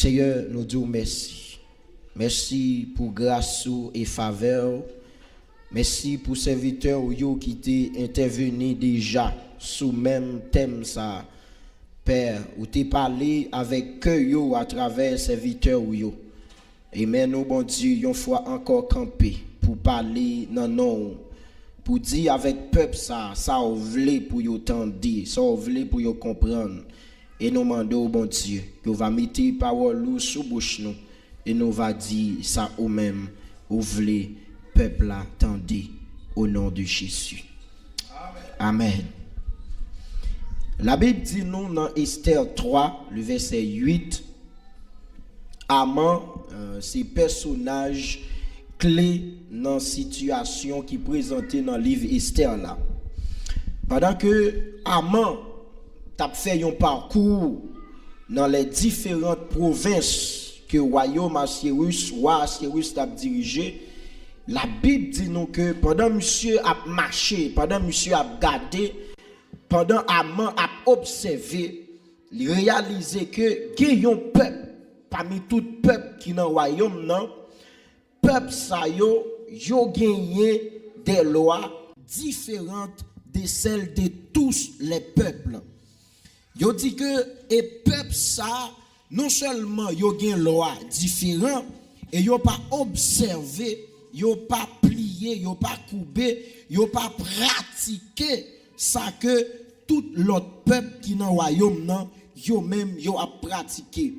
Seigneur, nous disons merci. Merci pour grâce et faveur. Merci pour serviteur qui était intervenu déjà sous même thème ça. Père, ou t'es parlé avec que à travers serviteur yo. Et maintenant, bon Dieu, une fois encore campé pour parler non pour dire avec peuple ça voulait pour yo tendre, ça voulait pour yo comprendre. Et nous demandons au bon Dieu que va mettre parole sous bouche nous et nous va dire ça au même ou voulez peuple là tendez au nom de Jésus. Amen. Amen. La Bible dit nous dans Esther 3 le verset 8 Haman c'est personnage clé dans la situation qui est présentée dans le livre Esther là. Pendant que Haman t'a fait un parcours dans les différentes provinces que le royaume Assyrus t'a dirigé, la Bible dit nous que pendant monsieur a marché, pendant monsieur a gardé, pendant Haman a observé, il réalisé que il y a un peuple parmi tout peuple qui dans le royaume non, peuple ça yo gagné des lois différentes de celles de tous les peuples. Yo dit que et peuple ça non seulement yo gen loi différent et yo pas observé, yo pas plié, yo pas coupé, yo pas pratiqué ça que tout l'autre peuple qui dans royaume non yo même yo a pratiqué.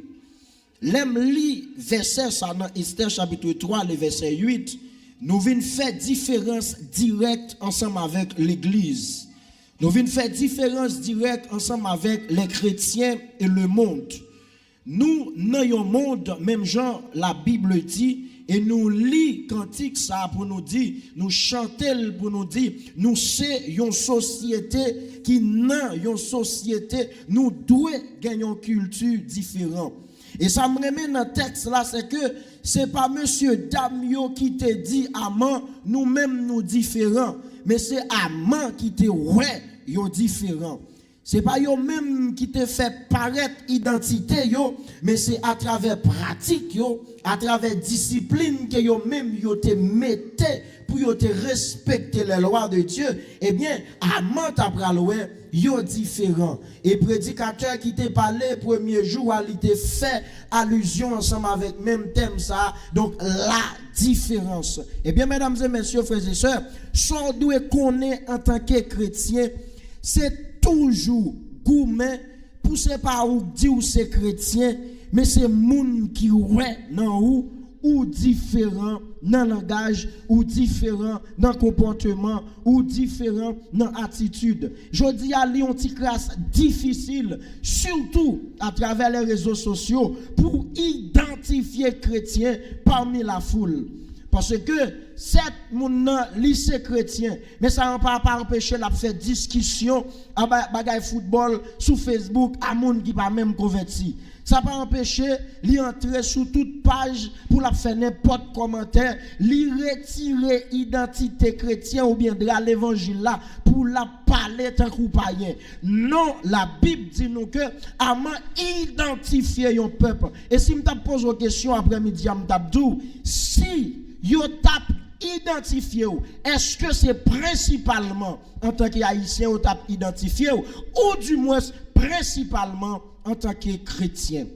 L'aime li verset ça dans Esther chapitre 3 le verset 8, nous venons faire différence directe ensemble avec l'église. Nous venons faire différence directe ensemble avec les chrétiens et le monde. Nous, dans un monde, même genre, la Bible dit, et nous lit cantique ça pour nous dire, nous chanter pour nous dire, nous c'est une société qui dans une société, nous devons gagner une culture différente. Et ça me remet dans le texte là, c'est que c'est pas monsieur Damio qui te dit Haman, nous-mêmes nous différents, mais c'est Haman qui te ouais, yo différent. C'est pas yo même qui te fait paraître identité yo, mais c'est à travers pratique yo, à travers discipline que yo même yo te mettez pour yo te respecter les lois de Dieu. Eh bien, Haman t'a praloué yo différent. Et prédicateur qui t'a parlé premier jour, il t'a fait allusion ensemble avec même thème ça. Donc la différence. Eh bien, mesdames et messieurs, frères et sœurs, ce qu'on doit connaître en tant que chrétien, c'est toujours gourmet pour c'est pas ou dire ou c'est chrétien, mais c'est moun qui ouais non ou différent dans langage, ou différent dans comportement, ou différent dans attitude. Je dis à Lyon, une classe difficile, surtout à travers les réseaux sociaux, pour identifier chrétiens parmi la foule. Parce que cette moun lycée chrétien, mais ça ne va pas empêcher la faire discussion à bagay football sur Facebook à moun qui pas même converti. Ça pas empêcher lui entrer sur toute page pour la faire n'importe commentaire, lui retirer identité chrétienne ou bien de l'évangile là pour la parler tant qu'on païen. Non, la Bible dit nous que Haman identifier un peuple. Et si me pose une question après-midi, m'tabdou, si yo tap identifié est-ce que c'est principalement en tant qu'haïtien ou tap identifié ou du moins principalement en tant que chrétien?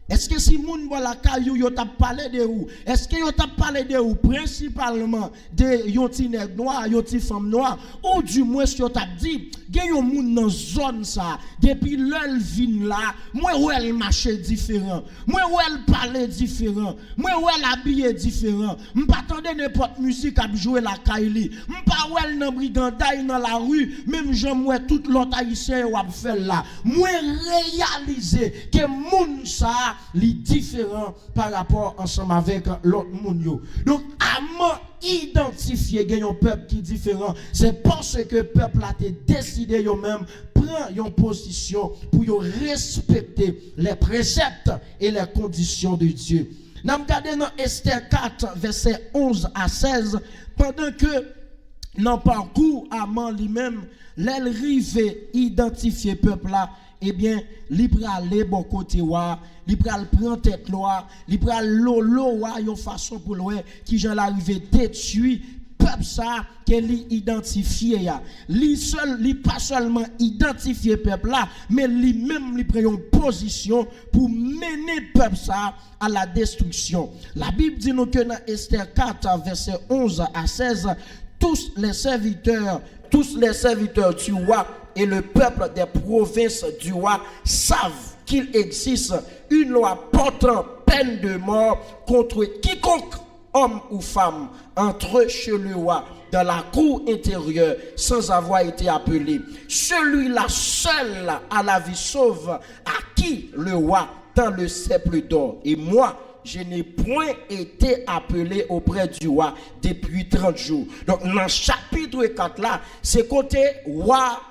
Est-ce que si moun la caillou yo t'a parlé de ou? Est-ce que yo t'a parlé de ou principalement de yon ti nèg noir, yon ti femme noire ou du moins yo t'a dit gen yon moun dans zone ça depuis l'el vin là, moi ou elle marche différent, moi ou elle parle différent, moi ou elle habillé différent, m'pa tande n'importe musique a jouer la caille, m'pa ou elle nan brigandaille dans la rue, même j'en moi tout l'autre haïtien ou a fait là. Moi réaliser que moun ça li différent par rapport ensemble avec l'autre monde yo. Donc Haman identifier un peuple qui est différent, c'est parce que le peuple a décidé yo même prend une position pour yo respecter les préceptes et les conditions de Dieu. Nous regardons dans Esther 4 verset 11 à 16 pendant que dans le parcours Haman lui-même l'elle rive identifier peuple là, eh bien, li prale bon côté wa, li pral prend tête loi, li pral lolo wa yon façon pour loin qui j'en l'arrivé détruit peuple ça que li identifié ya. Li pas seulement identifié peuple là, mais li même li prend une position pour mener peuple ça à la destruction. La Bible dit nous que dans Esther 4 verset 11 à 16, tous les serviteurs du roi et le peuple des provinces du roi savent qu'il existe une loi portant peine de mort contre quiconque, homme ou femme, entre chez le roi dans la cour intérieure sans avoir été appelé. Celui-là seul a la vie sauve, à qui le roi dans le sceptre d'or. Et moi, je n'ai point été appelé auprès du roi depuis 30 jours. Donc, dans le chapitre 4 là, c'est côté roi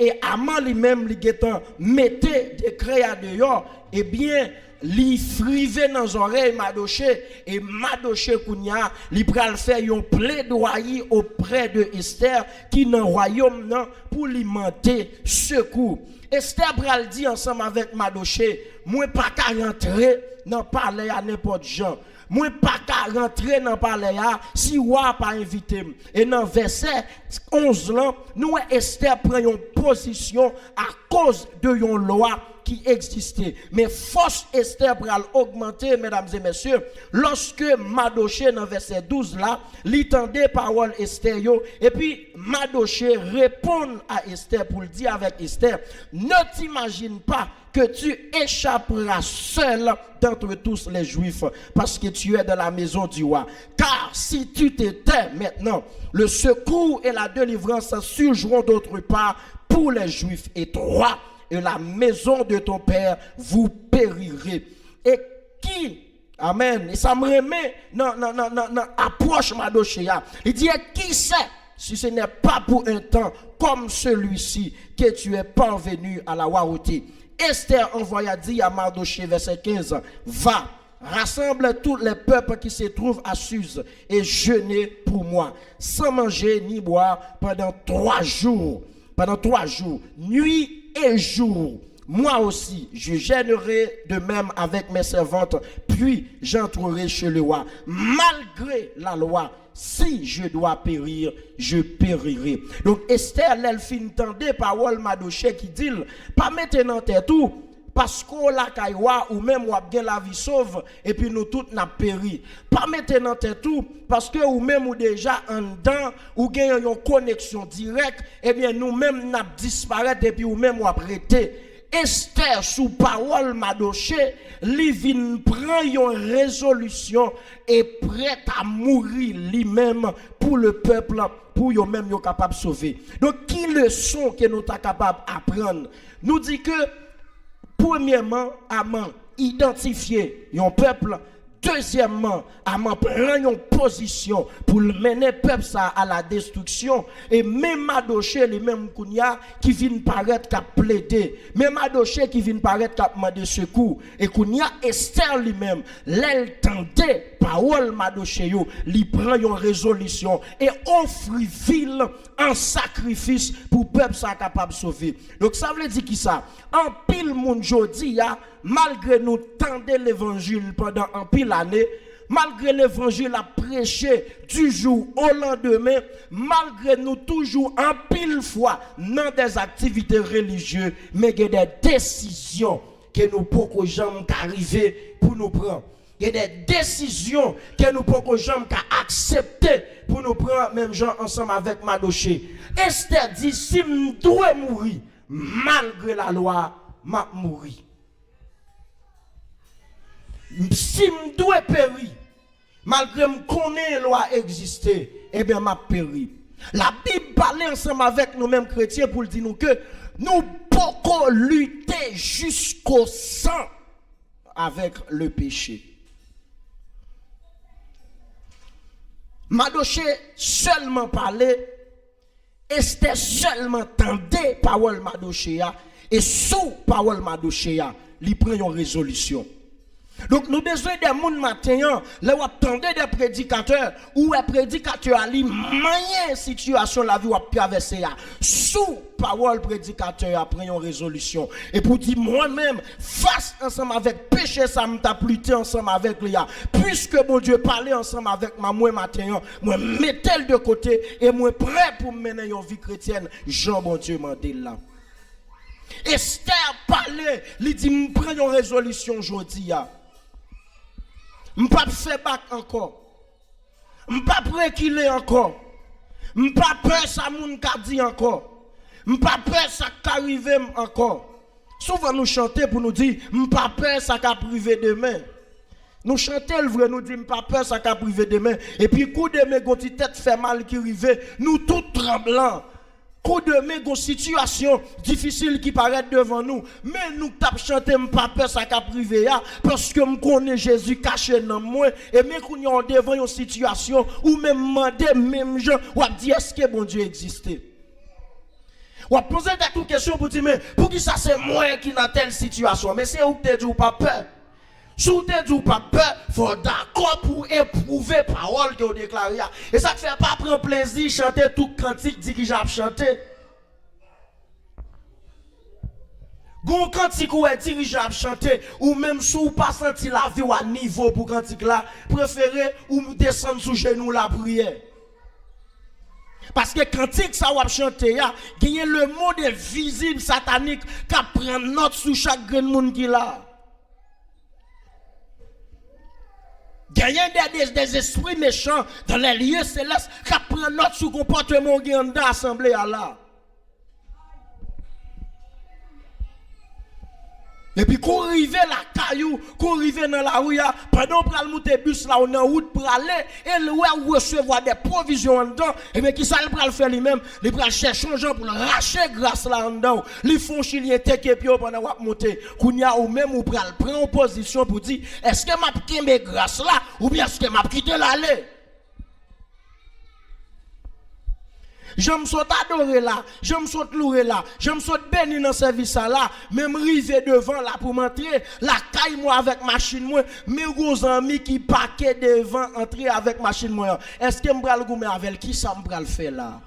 et Aman lui-même, li getan mettez décret à dehors, eh bien, li frive dans oreille Madoché, et Madoché kounya, li pral faire yon plaidoyer auprès de Esther, qui dans le royaume nan, pour lui demander secours. Esther pral dit ensemble avec Madoché, moi pas qu'à rentrer dans palais à n'importe gens. Moi pas qu'à rentrer dans palais si roi pas invité. Et dans verset 11 là, nous Esther prend une position à cause de une loi qui existait. Mais force Esther pral augmenter, mesdames et messieurs, lorsque Madoché dans verset 12 là, l'entendait parole Esther yo, et puis Madoché répond à Esther pour le dire avec Esther, ne t'imagine pas que tu échapperas seul d'entre tous les Juifs parce que tu es dans la maison du roi. Car si tu t'étais maintenant, le secours et la délivrance surgiront d'autre part pour les Juifs, et toi et la maison de ton père vous périrez. Et qui, amen, et ça me remet dans approche Madoshia. Il dit, qui sait si ce n'est pas pour un temps comme celui-ci que tu es parvenu à la royauté. Esther envoya dire à Mardoché, verset 15, va, rassemble tous les peuples qui se trouvent à Suse et jeûnez pour moi, sans manger ni boire pendant 3 jours. Pendant 3 jours, nuit et jour. Moi aussi, je gênerai de même avec mes servantes, puis j'entrerai chez le roi. Malgré la loi, si je dois périr, je périrai. Donc Esther, elle fin tendait parole Madoché qui dit, pas maintenant tête tout, parce qu'on la caïwa ou même ou bien la vie sauve, et puis nous tous n'a péri. Pas maintenant tête tout, parce que ou même ou déjà en dedans, ou gagne une connexion directe, et bien nous même n'a disparaître, et puis ou même ou prêté. Esther, sous parole Madoché, li vin prend une résolution et prête à mourir lui-même pour le peuple, pour yo même yo capable de sauver. Donc, qui leçon que nous sommes capables d'apprendre? Nous dit que, premièrement, Aman identifier un peuple. Deuxièmement, Aman prend une position pour mener le peuple ça à la destruction. Et même Madoché, les mêmes Kounia, qui viennent paraître qu'à plaider. Même Madoché qui vient paraître qu'à demander secours. Et Kounia, Esther lui-même, l'entendait, parole Madoché, lui prend une résolution et offre ville en sacrifice pour le peuple ça capable de sauver. Donc ça veut dire qui ça? En pile monde jodi malgré nous tendez l'évangile pendant un pile année, malgré l'évangile à prêcher du jour au lendemain, malgré nous toujours en pile fois dans des activités religieuses, mais il y a des décisions que nous ne pouvons jamais arriver pour nous prendre. Il y a des décisions que nous ne pouvons jamais accepter pour nous prendre, même gens ensemble avec Madoché. Esther dit, si je dois mourir, malgré la loi, je vais mourir. Si je dois périr, malgré que je connais la loi exister, eh bien, je péri. La Bible parle ensemble avec nous-mêmes chrétiens pour dire nous que nous pouvons lutter jusqu'au sang avec le péché. Madoché seulement parlait, Esther seulement tendait parole Madoché, et sous parole Madoché, il prend une résolution. Donc nous besoin des monde matin, là où attendez des prédicateurs ou un prédicateur ali manier situation la vie ou traverser sous parole prédicateur après une résolution et pour dire moi-même face ensemble avec péché ça m'ta pluté ensemble avec lui puisque mon Dieu parlait ensemble avec moi matin moi mettez de côté et moi prêt pour mener une vie chrétienne Jean bon Dieu m'a dit là. Esther parlait, il dit m'prend une résolution aujourd'hui m'pas faire bac encore m'pas préquiller encore m'pas peur ça moun ka dit encore m'pas peur ça qu'arriver encore souvent nous chanter pour nous dire m'pas peur ça qu'a privé demain nous chanter le vrai nous dit m'pas peur ça qu'a privé demain et puis coup de mes gonti tête fait mal qui rive nous tout tremblant coup de mes situation difficile qui paraît devant nous mais nous t'a chanter m'pas peur ça qu'a privé parce que me connais Jésus caché dans moi et mais qu'on y devant une situation ou même demander même gens ou dire est-ce que bon Dieu existait. Ou à poser des questions pour dire, mais pour qui ça c'est moi qui dans telle situation? Mais c'est où que tu dis ou pas peur? Si tu dis ou pas peur, il faut d'accord pour éprouver la parole que vous déclarez. Et ça ne fait pas prendre plaisir chanter tout cantique dit que j'ai chanté. Gon cantique ou dit que j'ai chanté, ou même si vous pas senti la vie à niveau pour cantique là, préférez ou descendre sous genou la prière. Parce que cantique ça va chanter il y a le monde visible satanique qui prend note sur chaque grand monde qui là. Il y a des esprits méchants dans les lieux célestes qui prennent note sur le comportement qui est dans l'assemblée là. Et puis, quand on arrive la caillou, quand on arrive dans la rue, pendant qu'on prend le bus là, on est en route pour aller, et le recevoir des provisions en dedans, et bien qui ça le prend faire lui-même, il prend chercher un gens pour racher grâce là en dedans, ils font chilien tête et puis pendant qu'on monter, qu'on y a ou même ou prend en position pour dire, est-ce que m'a quitté grâce là, ou bien est-ce que m'a quitté l'aller? Je me suis adoré là, je me suis loué là, je me suis béni dans ce service là, même rivé devant là pour m'entrer, la caille moi avec machine moi, mes gros amis qui paquet devant entrer avec machine moi. Est-ce que je vais le goumer avec qui ça me le faire là?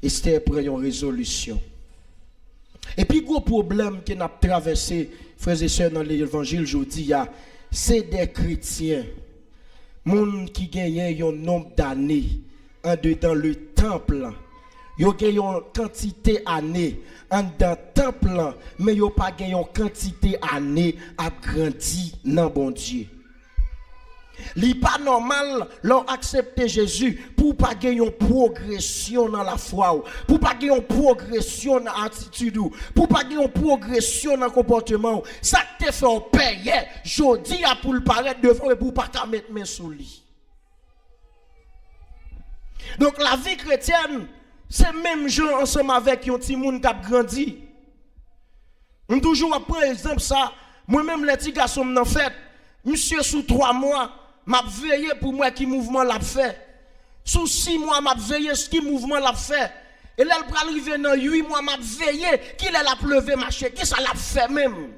Et c'était pour une résolution. Et puis gros problème que n'a traversé frères et sœurs dans l'évangile aujourd'hui, c'est des chrétiens, monde qui gagnent un nombre d'années en dedans le temple, yo gen yon quantité année en dans temple mais yo pas gen yon quantité année à grandi dans bon Dieu. Li pas normal l'on accepter Jésus pour pas gen yon progression dans la foi, pour pas gen yon progression dans attitude, pour pas gen yon progression dans comportement. Ça te fait payer jodi a pour le paraître devant et pour pas ka mettre main sous lui. Donc la vie chrétienne, c'est même gens ensemble avec un petit monde qui a grandi. On toujours prend exemple ça. Moi-même les petits garçons m'en fait. Monsieur sous 3 mois, m'a veillé pour moi qui mouvement l'a fait. Sous 6 mois m'a veillé ce qui mouvement l'a fait. Et là elle arriver dans 8 mois m'a veillé qu'il a levé marché, qui ça l'a fait même.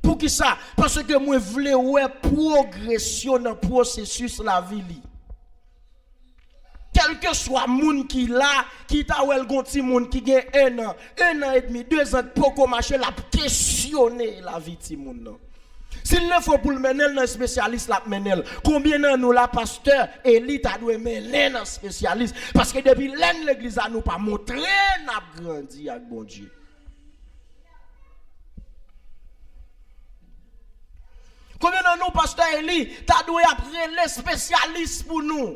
Pour qui ça? Parce que moi voulais ouais progression dans processus la vie li. Quel que soit moun qui là, qui t'a ou el gonti moun qui gagne 1 an et demi, 2 ans pour marcher la questionner la vie ti moun nan. S'il ne faut pour le mener un spécialiste la mener. Combien de nous la pasteur Élie t'a dû mener un spécialiste parce que depuis l'église a nous pas montré n'a grandi avec bon Dieu. Combien de nous pasteur Élie t'a dû après les spécialistes pour nous?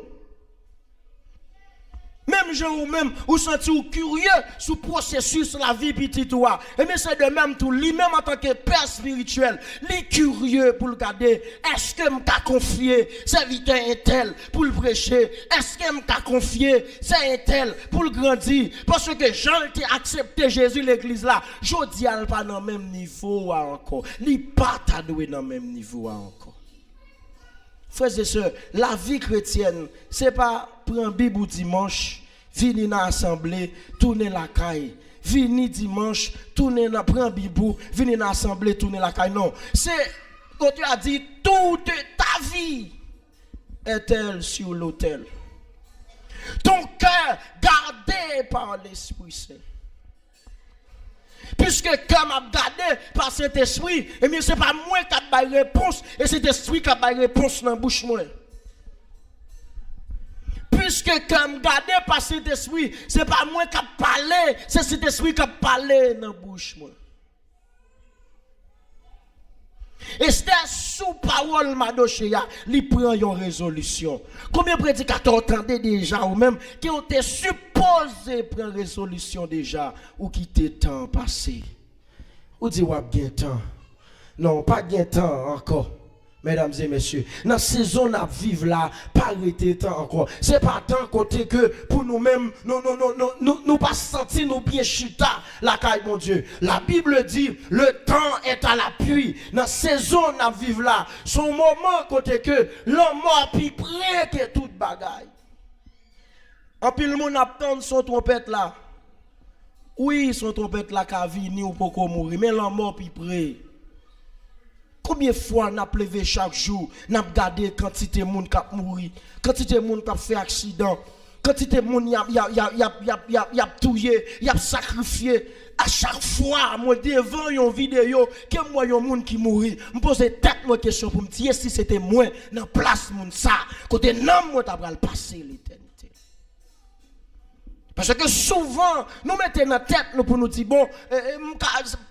Même gens ou même ou senti ou curieux sous processus la vie petite toi. Et mais c'est de même tout lui-même en tant que père spirituel, lui curieux pour le garder. Est-ce que m'ta confié serviteur un tel pour le prêcher? Est-ce que m'ta confié c'est un tel pour le grandir? Parce que Jean a accepté Jésus l'église là. Jodi al pas dans même niveau encore. Li pas ta doué dans même niveau encore. Frères et sœurs, la vie chrétienne, c'est pas prendre Bible dimanche, venir dans l'assemblée, tourner la caille. Venir dimanche, tourner dans prendre Bible, venir dans l'assemblée, tourner la caille. Non, c'est Quand tu as dit toute ta vie est-elle sur l'autel. Ton cœur gardé par l'Esprit Saint. Puisque comme a gardé par cet esprit, et bien c'est pas moi qui a la réponse, et c'est l'esprit qui a la réponse dans la bouche moi. Puisque comme gardé par cet esprit, c'est pas moi qui a parlé, c'est cet esprit qui a parlé dans la bouche moi. Et c'est sous parole Madochea, il prend une résolution. Combien de prédicateurs entendez déjà ou même qui ont été supposés prendre résolution déjà ou qui étaient temps passé? Ou dit ouais bien temps? Non, pas bien temps encore. Mesdames et messieurs, dans la saison à vivre là, pas arrêter temps encore. C'est pas tant côté que pour nous-mêmes, nous pas sentir nous bien chita la caille mon Dieu. La Bible dit, le temps est à l'appui. Dans la saison à vivre là, son moment côté que l'homme mort puis près que toute bagaille. En plus le monde attend son trompette là. Oui, son trompette là qu'a vini ou pas mourir, mais l'homme mort puis près. Combien de fois n'a plevé chaque jour, n'a gardé quantité de monde qui a mouru, quantité de monde qui a fait accident, quantité de monde y a tué, y a sacrifié. À chaque fois, moi devant une vidéo, que moi un monde qui mourit, me pose tête moi question pour me dire si c'était moi dans place monde ça, côté non moi t'a le passer l'éternité. Parce que souvent, nous mettons dans la tête nous pour nous dire, bon,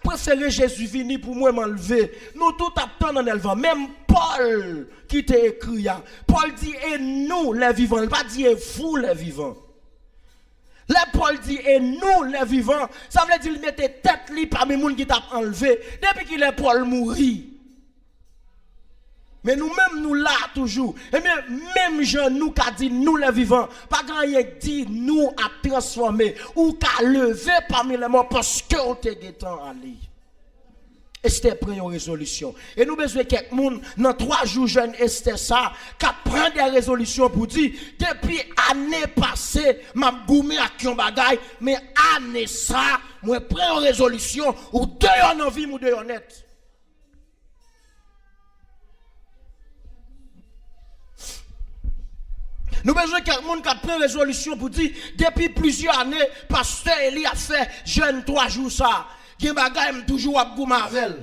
préférer Jésus venir pour moi m'enlever. Nous tout attendons en élevant. Même Paul qui t'a écrit, Paul dit, et nous les vivants, il pas dit, et vous les vivants. Là, Paul dit, et nous les vivants, ça veut dire, il mettait tête li parmi les gens qui t'a enlevé, depuis qu'il est Paul mourir. Mais nous-mêmes, nous là toujours. Et bien, même gens, nous qui dit nous les vivants, pas grand chose dit nous à transformer ou qu'à lever parmi les morts parce que on te guettant aller. Et c'était pris une résolution. Et nous besoin quelqu'un dans 3 jours jeunes et c'était ça, qui prend des résolutions pour dire, depuis année passée, m'a goumé à qui on bagaille, mais année ça, moi prends une résolution, ou 2 en vie, ou 2 honnête. Nous besoin de quelqu'un qui a pris résolution pour dire, depuis plusieurs années, pasteur Eli a fait jeûne 3 jours ça. Gen bagay toujours à goûter avec.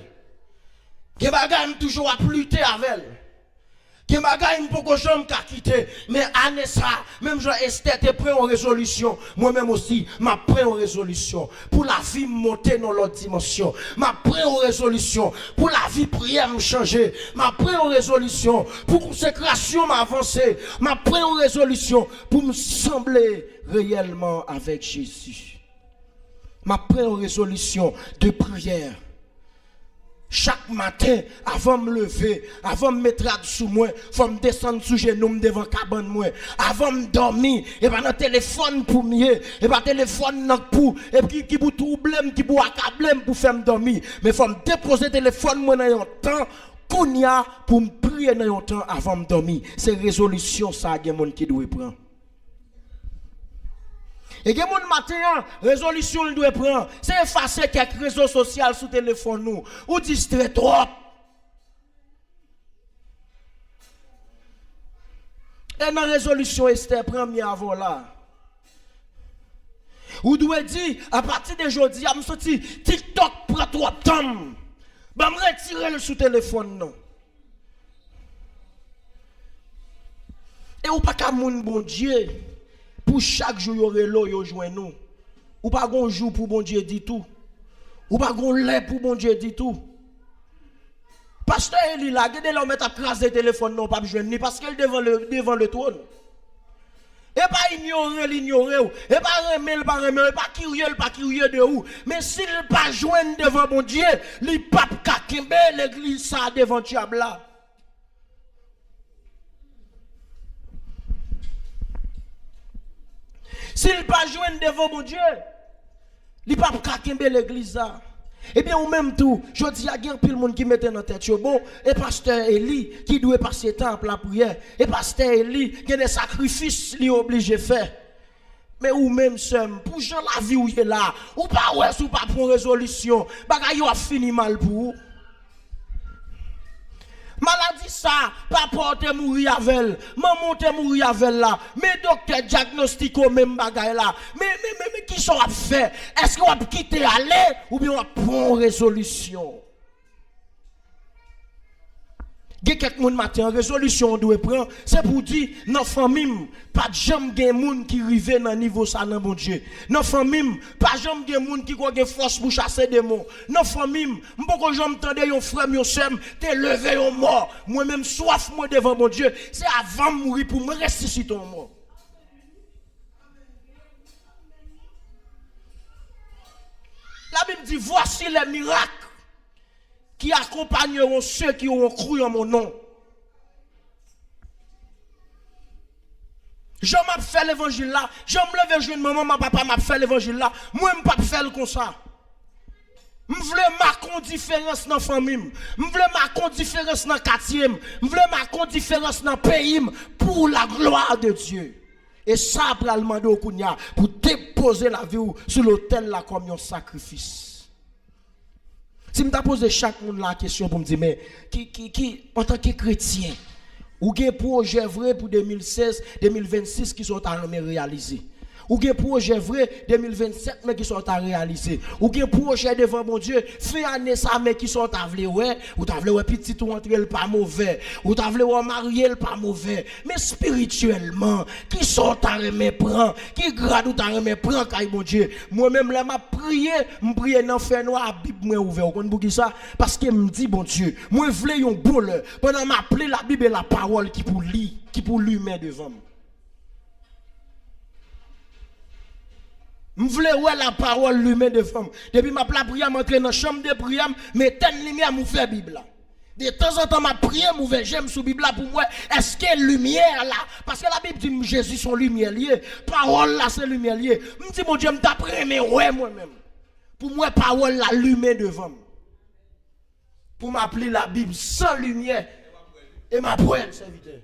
Gen bagay toujours à lutter avec. Gen bagay m'poko jamais ka quitter. Mais année ça, même Jean Esther te prend une résolution. Moi-même aussi, m'a pris une résolution pour la vie monter dans l'autre dimension. M'a pris une résolution pour la vie prière me changer. M'a pris une résolution pour consécration m'avancer. M'a pris une résolution pour me sembler réellement avec Jésus. M'a pris une résolution de prière. Chaque matin, avant de me lever, avant de me mettre sous moi, faut me descendre sous genoux devant cabane moi. Avant de dormir, et pas dans téléphone pour mieux, et pas téléphone pour, et puis qui pour troubler, qui pour accabler pour faire me dormir. Mais faut me déposer téléphone moi dans un temps, kounya pour me prier dans un temps avant de dormir. C'est résolution ça, il y a monde qui doit prendre. Et que mon matin, résolution il doit prendre, c'est effacer quelques réseaux sociaux sur téléphone nous, ou distraire trop. Et dans résolution Esther première avant là. Ou doit dire à partir d'aujourd'hui, je me sorti TikTok prend trop de temps. Ben me retirer le sous téléphone non. Et ou pas qu'à mon bon Dieu. Pour chaque jour, il y aurait l'eau, il joint nous. Ou pas un jour pour bon Dieu dit tout. Ou pas un lait pour bon Dieu dit tout. Pasteur Eli là, regardez l'homme mettre à craser le téléphone, non pas besoin ni parce qu'elle devant le trône. Et pas l'ignorer, et pas remettre, pas crier de où. Mais s'il pas joindre devant bon Dieu, il pas kakembe l'église ça devant diable là. S'il pas joindre devant mon Dieu, il pas kakembe l'église là. Eh bien, ou même tout, je dis à bien pile monde qui mette dans tête bon, et pasteur Eli qui doit passer temps pour la prière, et pasteur Eli qui a des sacrifices li obligé faire. Mais ou même seul, pour gens la vie où il est là, ou pas ouais, ou pas prendre résolution, bagay yo a fini mal pour vous. ça, papa te mourir avec elle, maman te mourir avec elle là, mais docteur diagnostico même bagaille là. Mais qui sont à faire? Est-ce qu'on va quitter aller ou bien on va prendre résolution? Il y a quelqu'un matin, résolution doit prendre, c'est pour dire, dans la famille, pas de jamais de monde qui arrive dans niveau ça dans bon Dieu. Dans la famille, pas de jamais de monde qui a force pour chasser des démons. Dans la famille, pas jamais entendre un frère, un soeur, te lever un mort. Moi-même, soif moi devant mon Dieu, c'est avant de mourir pour me ressusciter un mort. La Bible dit, voici les miracles qui accompagneront ceux qui auront cru en mon nom. Je m'a fait l'évangile là, je me lève jeune maman, ma papa m'a fait l'évangile là, moi je pas faire comme ça. Je veux marquer différence dans la famille, je veux marquer différence dans le quartier, je veux marquer différence dans le pays pour la gloire de Dieu. Et ça pour le demander au Kounia pour déposer la vie sur l'autel là comme un sacrifice. Si je me pose chaque monde la question pour me dire, mais qui en tant que chrétien, ou des projets vrais pour 2016, 2026 qui sont à réaliser? Ou des projets vrais 2027 mais qui sont à réaliser? Ou des projets devant mon Dieu, fait année ça mais qui sont à vle ouais, ou t'as vle ouais petit ou entrer le pas mauvais, ou t'as vle ouais marier le pas mauvais, mais spirituellement, qui sont à remettre prend, qui grade ou t'as remettre prend kay mon Dieu. Moi-même là m'a prié, m'prier dans fer noir, Bible moi ouvert. Vous connaissez pour ça parce que me dit bon Dieu, moi vle yon bonheur pendant m'appeler la Bible et la parole qui pour lire, qui pour lui devant moi. Je voulais voir la parole lui-même de femme. Depuis ma prière, m'entrer dans la chambre de prière, mais telle lumière m'ouvre la Bible là. De temps en temps, ma prière m'ouvre, j'aime sous Bible là pour moi. Est-ce qu'il y a lumière là? Parce que la Bible dit Jésus son lumière liée. Parole là c'est lumière liée. Je dis mon Dieu, je t'apprends mais ouais moi-même. Pour moi, parole la lumière devant. Pour m'appeler la Bible sans lumière. Et ma poêle, serviteur.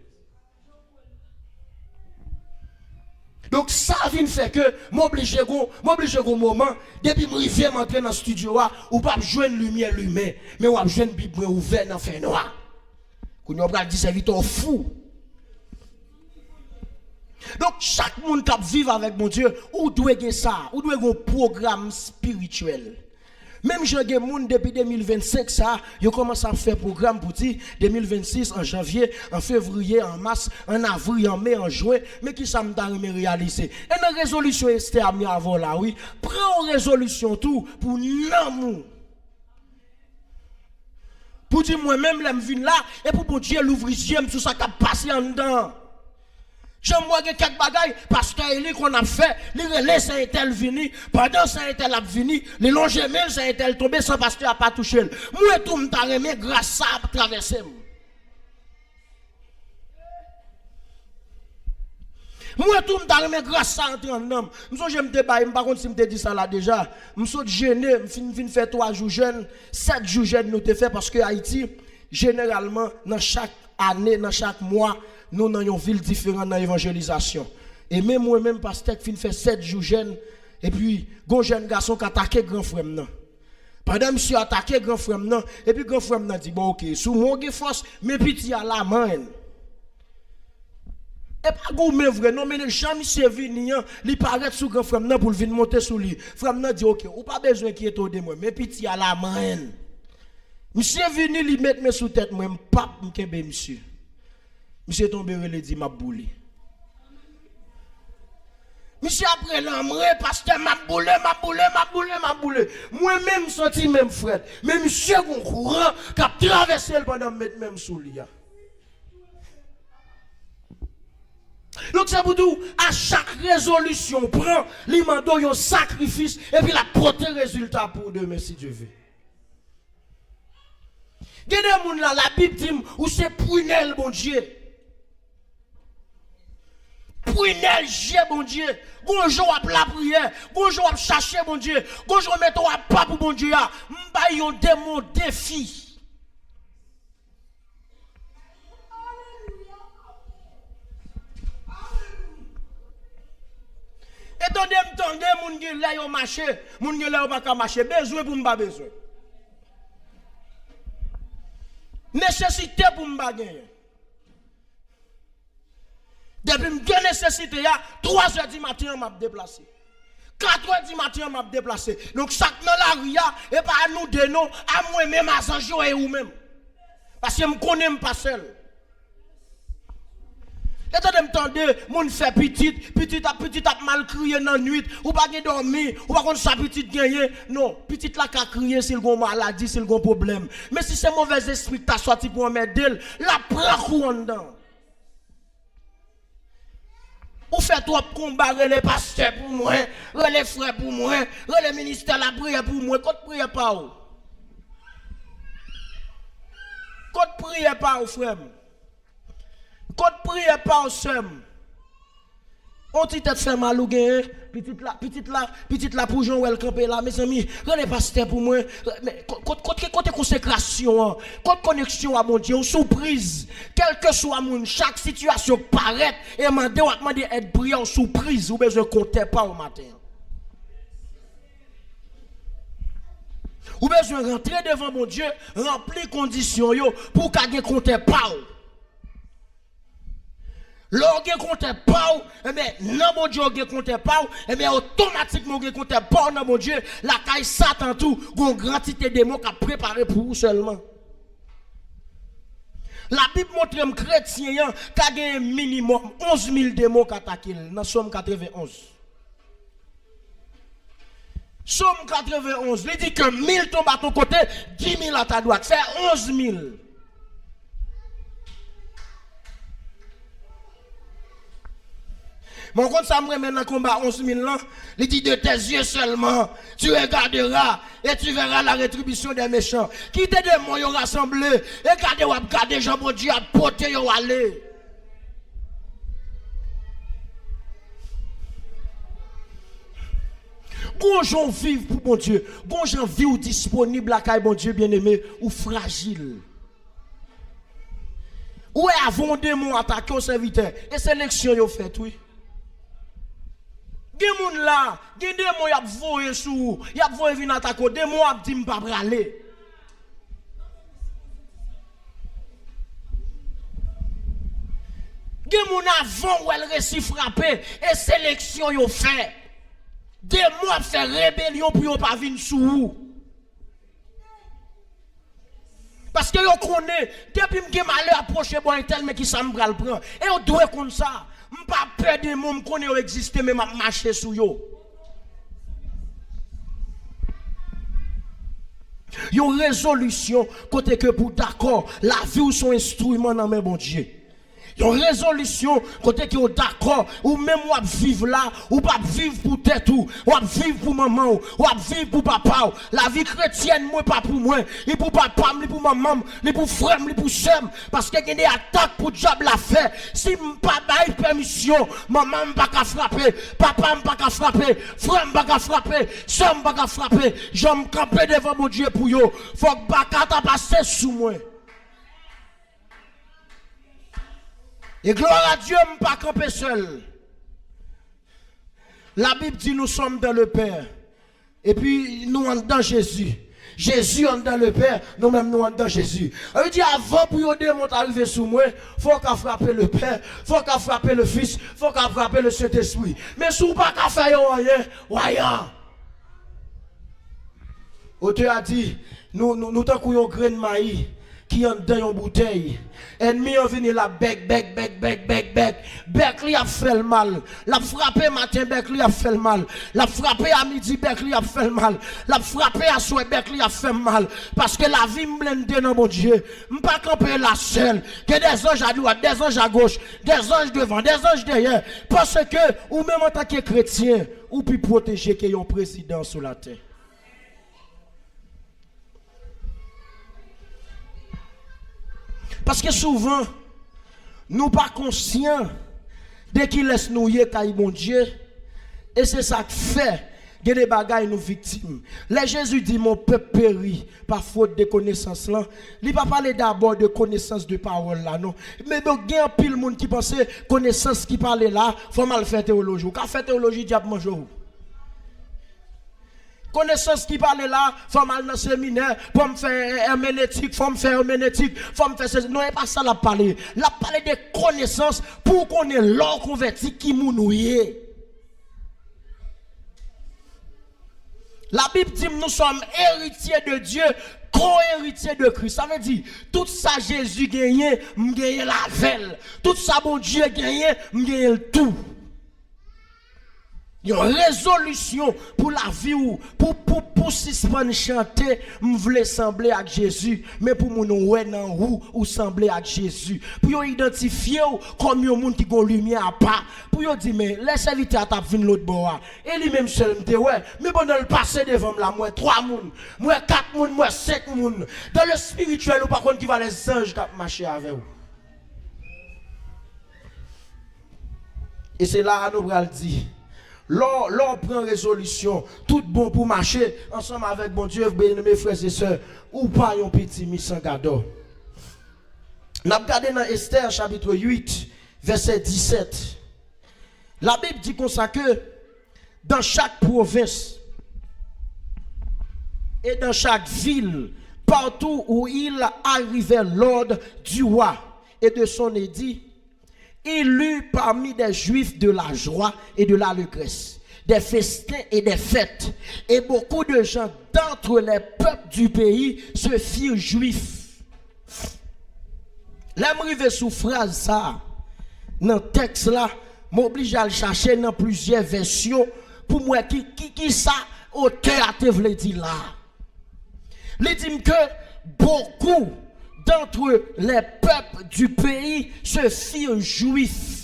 Donc ça vient faire que m'oblige un moment depuis me rivière m'entrer dans le studio ou pas joindre lumière lumière mais ou joindre Bible ouvert dans fer noir. Qu'on on va dire serviteur fou. Donc chaque monde qui vivre avec mon Dieu ou doit gagner ça, ou doit un programme spirituel. Même j'ai des gens depuis 2025 ça, ils commencent à faire programme pour dire 2026 en janvier, en février, en mars, en avril, en mai, en juin, mais qui ça me donne réaliser. Et dans résolution Esther mis avant là oui, prends une résolution tout pour l'amour. Pour dire moi-même l'aime vinn là et pour bon Dieu l'ouvrir yeux sur ça qui a passé en dedans. J'aime voir quelques bagailles parce qu'il qu'on a fait, les relais ça est elle venu, pendant ça est elle a venu, les longs gemelles ça est elle tombé sans pasteur a pas touché. Moi tout me t'a remis grâce à ça traverser. Moi tout me t'a remis grâce à ça entrer en homme. M'so j'aime te bailler, par contre si me te dit ça là déjà, m'so gêné, m'fin faire 3 jours jeune, 7 jours jeune nous te fait parce que Haïti généralement dans chaque année, dans chaque mois nous avons une ville différente dans l'évangélisation. Et même moi-même, pasteur, qui fait 7 jours jeune, et puis, un jeune garçon qui a attaqué grand frère. Pendant monsieur attaqué grand frère, et puis grand frère dit, bon, ok, sous mon force, mais petit à la main. Et pas gourmet vrai, non, mais jamais monsieur venu, il paraît sous grand frère pour venir monter sous lui. Frère dit, ok, ou pas besoin qu'il est de moi, mais petit à la main. Monsieur venu, il met mes sous tête, moi, pape, m'kebe monsieur. Monsieur tombé il dit m'a boulé. Monsieur après l'amré pasteur m'a boulé. Moi même senti même frère. Mais monsieur gon courant qui a traversé pendant mettre même sous lui. Donc ça vous dit à chaque résolution prend li mando un sacrifice et puis la porter résultat pour demain si Dieu veut. Il y a des gens là la Bible dit où c'est prunelle bon Dieu. Prunelle, bon Dieu. Bonjour à la prière. Bonjour à chercher, bon Dieu. Bonjour à mettre à pas pour bon Dieu. M'ba yon démon défi. Et tendez, moun gen la yon marché. Moun gen la yon pas marché. Besoin pour m'ba besoin. Nécessaire nécessité pour me gagner. Depuis que nécessité, 3h du matin, je m'a déplacé. 4h du matin, je m'a déplacé. Donc, chaque dans la rue, et pas à nous de nous, à moi-même, à Sanjo et vous-même. Parce que je ne connais pas seul. Et toi, m'entendez, mon fait petit à mal crier dans la nuit, ou pas dormir, ou pas contre sa petite gagner. Non, petit là qui a crié, c'est le maladie, c'est le problème. Mais si c'est mauvais esprit qui t'a sorti pour m'aider, la prend courant dedans. Ou fait trop combat, les pasteurs pour moi, les frères pour moi, les ministères la prière pour moi, quand prière pas où? Quand prière pas où, frère? Quand prière pas au seum. On dit tête fait mal ou gain, petite là pour Jean wel camper là mes amis, les pasteurs pour moi, mais côté consécration, côté connexion à mon Dieu, surprise, quel que soit mon chaque situation paraît et demander être brillant surprise ou besoin compter pas au matin. Ou besoin rentrer devant mon Dieu, remplir conditions yo pour qu'à compter pas. Lorsque compte pas, mais non mon Dieu compte pas, mais automatiquement compte pas non mon Dieu, la caille Satan tout, une grande quantité de démons qui a préparé pour vous seulement. La Bible montre un chrétien qui a gagné minimum 11 000 démons qui attaquent dans Somme 91. Somme 91, il dit que 1000 tombent à ton côté, 10 000 à ta droite, c'est 11 000. Mon compte ça me remet dans le combat 11 000 ans. Il dit de tes yeux seulement, tu regarderas et tu verras la rétribution des méchants. Qui te démons ont rassemblé et regardez Jean bon Dieu à porter yo aller. Bon gens vivent pour mon Dieu. Bon gens vivent disponibles à caille bon Dieu bien-aimé ou fragile. Ou est avant démon attaquer au serviteur et sélection yo fait oui. Gen moun là, gen démon y a voye sou, y a voye vinn attaquer, démon a dit m'pa praler. Gen moun avant ou elle réussi frapper et sélection yo fait. Démon a fait rébellion pour yo pas vinn sou. Parce que yo connaît depuis m'ge malheur approcher bon tel mais qui ça m'bral prend et on doit comme ça. M'pas peur de moun connaît yo exister mais m'a marcher sou yo. Yo résolution côté que pour d'accord la vie ou son instrument dans mes bon Dieu. Yon résolution côté que d'accord ou même ou vivre là ou pas vivre pour tête ou vivre pour maman ou vivre pour papa. La vie chrétienne moi pas pour moi, ni pour papa, ni pour maman, ni pour frère, ni pour sœur parce que y a des attaques pour diable la fait. Si m'pas bail permission, maman m'pas ka frapper, papa m'pas ka frapper, frère m'pas ka frapper, sœur m'pas ka frapper. J'aime camper devant mon Dieu pour yo. Faut que baka ta passer sous moi. Et gloire à Dieu, je ne pas camper seul. La Bible dit nous sommes dans le Père. Et puis nous sommes dans Jésus. Jésus est dans le Père, nous-mêmes nous sommes dans Jésus. Il dit avant pour que les démons arrivent sous moi, il faut qu'on frappe le Père, il faut qu'on frappe le Fils, il faut qu'on frappe le Saint-Esprit. Mais si vous ne pouvez pas faire rien, Auteur a dit, nous t'en un grain de maïs qui est dans une bouteille. Ennemi est venu là, bec, lui a fait le mal. La frappé matin, bec lui a fait le mal. La frappé à midi, bec lui a fait le mal. La frappé à soir, bec lui a fait le mal. Parce que la vie me blende dans mon Dieu. Je ne peux pas camper la seule. Que des anges à droite, des anges à gauche, des anges devant, des anges derrière. Parce que, ou même en tant que chrétien, ou puis protéger qu'il y ait un président sur la terre. Parce que souvent, nous pas conscients de qui laisse nous y caille mon Dieu. Et c'est ça qui fait que des bagailles nous victimes. Les Jésus dit mon peuple périt par faute de connaissance là. Il pas parler d'abord de connaissance de parole là non. Mais donc il y a pile monde qui pensait connaissance qui parlait là, faut mal faire théologie. Quand fait théologie diable mange. Connaissance qui parle là, faut mal dans le séminaire, faut me faire herméneutique, faut me faire herméneutique, faut me faire ça. Non, c'est pas ça la parler. La parler de connaissances pour qu'on ait l'or converti qui mounouye. La Bible dit nous sommes héritiers de Dieu, co-héritiers de Christ. Ça veut dire tout ça Jésus gagné, m'gagné la velle. Tout ça bon Dieu gagné, m'gagné le tout. Il y a une résolution pour la vie ou pour suspendre chanter, me voulais sembler à Jésus, mais pour mon ouais nan ou sembler à Jésus. Pour yo identifier comme yon monde qui gon lumière à pas. Pour yo dire mais laisse serviteur t'a vinn l'autre bord. Et lui même seul me dit ouais, mais bon dans le passé devant la moi 3 moun, moi 4 moun, moi 5 moun. Dans le spirituel ou par contre qui va les anges qui marcher avec vous. Et c'est là nous va le dire. L'on prend résolution, tout bon pour marcher ensemble avec bon Dieu, mes frères et sœurs, ou pas un petit misangado. Nous avons regardé dans Esther chapitre 8, verset 17. La Bible dit comme ça que dans chaque province et dans chaque ville, partout où il arrivait l'ordre du roi et de son édit, il eut parmi des Juifs de la joie et de l'allégresse, des festins et des fêtes. Et beaucoup de gens d'entre les peuples du pays se firent juifs. Là, je vais sous phrase ça. Dans le texte là, m'oblige à le chercher dans plusieurs versions pour moi qui ça auteur a te voulu dire là. Il dit que beaucoup d'entre les peuples du pays se firent juifs.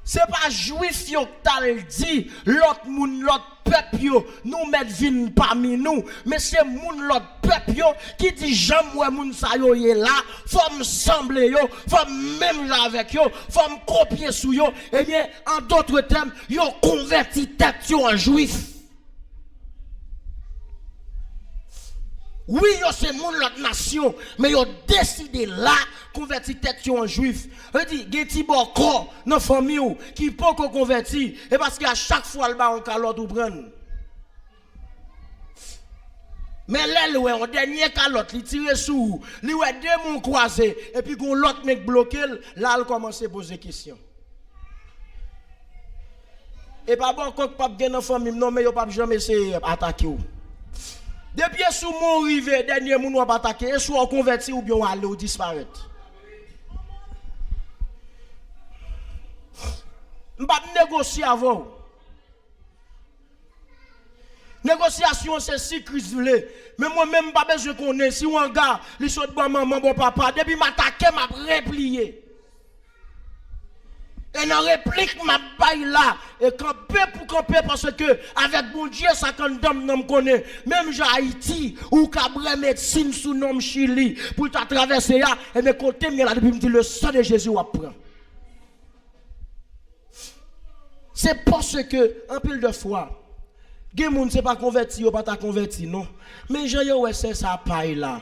C'est pas juif yo t'al dit l'autre moun l'autre peuple yo nous mettre vin parmi nous, mais c'est moun l'autre peuple yo qui dit j'aime ouais moun sa yo est là, faut me sembler yo, faut même là avec yo, faut me copier sous yo. Eh bien en d'autres termes, yo converti tête yo en juif. Oui, c'est mon l'autre nation, mais ils ont décidé là, convertir tête en juif. Je dis, il y a des gens dans la famille qui ne peuvent pas convertir, et parce qu'à chaque fois, le bas, on calotte ou prendre. Mais là, on dernier calotte, il tire sous, il y a deux mons croisés, et puis quand l'autre mec bloqué, là, il commence à poser des questions. Et pas bon, quand pas bien dans la famille, non, mais il ne pas jamais essayer d'attaquer. Depuis que mon rive, dernier moun ou pas attaquer, soit converti ou bien aller ou disparaître. Je ne vais pas négocier avant. Négociation, c'est si Christ voulait. Mais moi-même, pas besoin qu'on ait. Si un gars, il saute bon maman, bon papa, depuis m'attaquer, m'a replié. Et dans la réplique, ma baille là, et camper pour camper, parce que, avec bon Dieu, ça quand d'homme ne me connaît, même j'ai Haïti, ou Cabré médecine sous nom Chili, pour ta traverser là, et mes côtés, mais là, depuis me dit, le sang de Jésus, on prend. C'est parce que, un pile de fois, gen moun c'est pas converti, ou pas ta converti, non. Mais j'ai yo c'est ça paille là.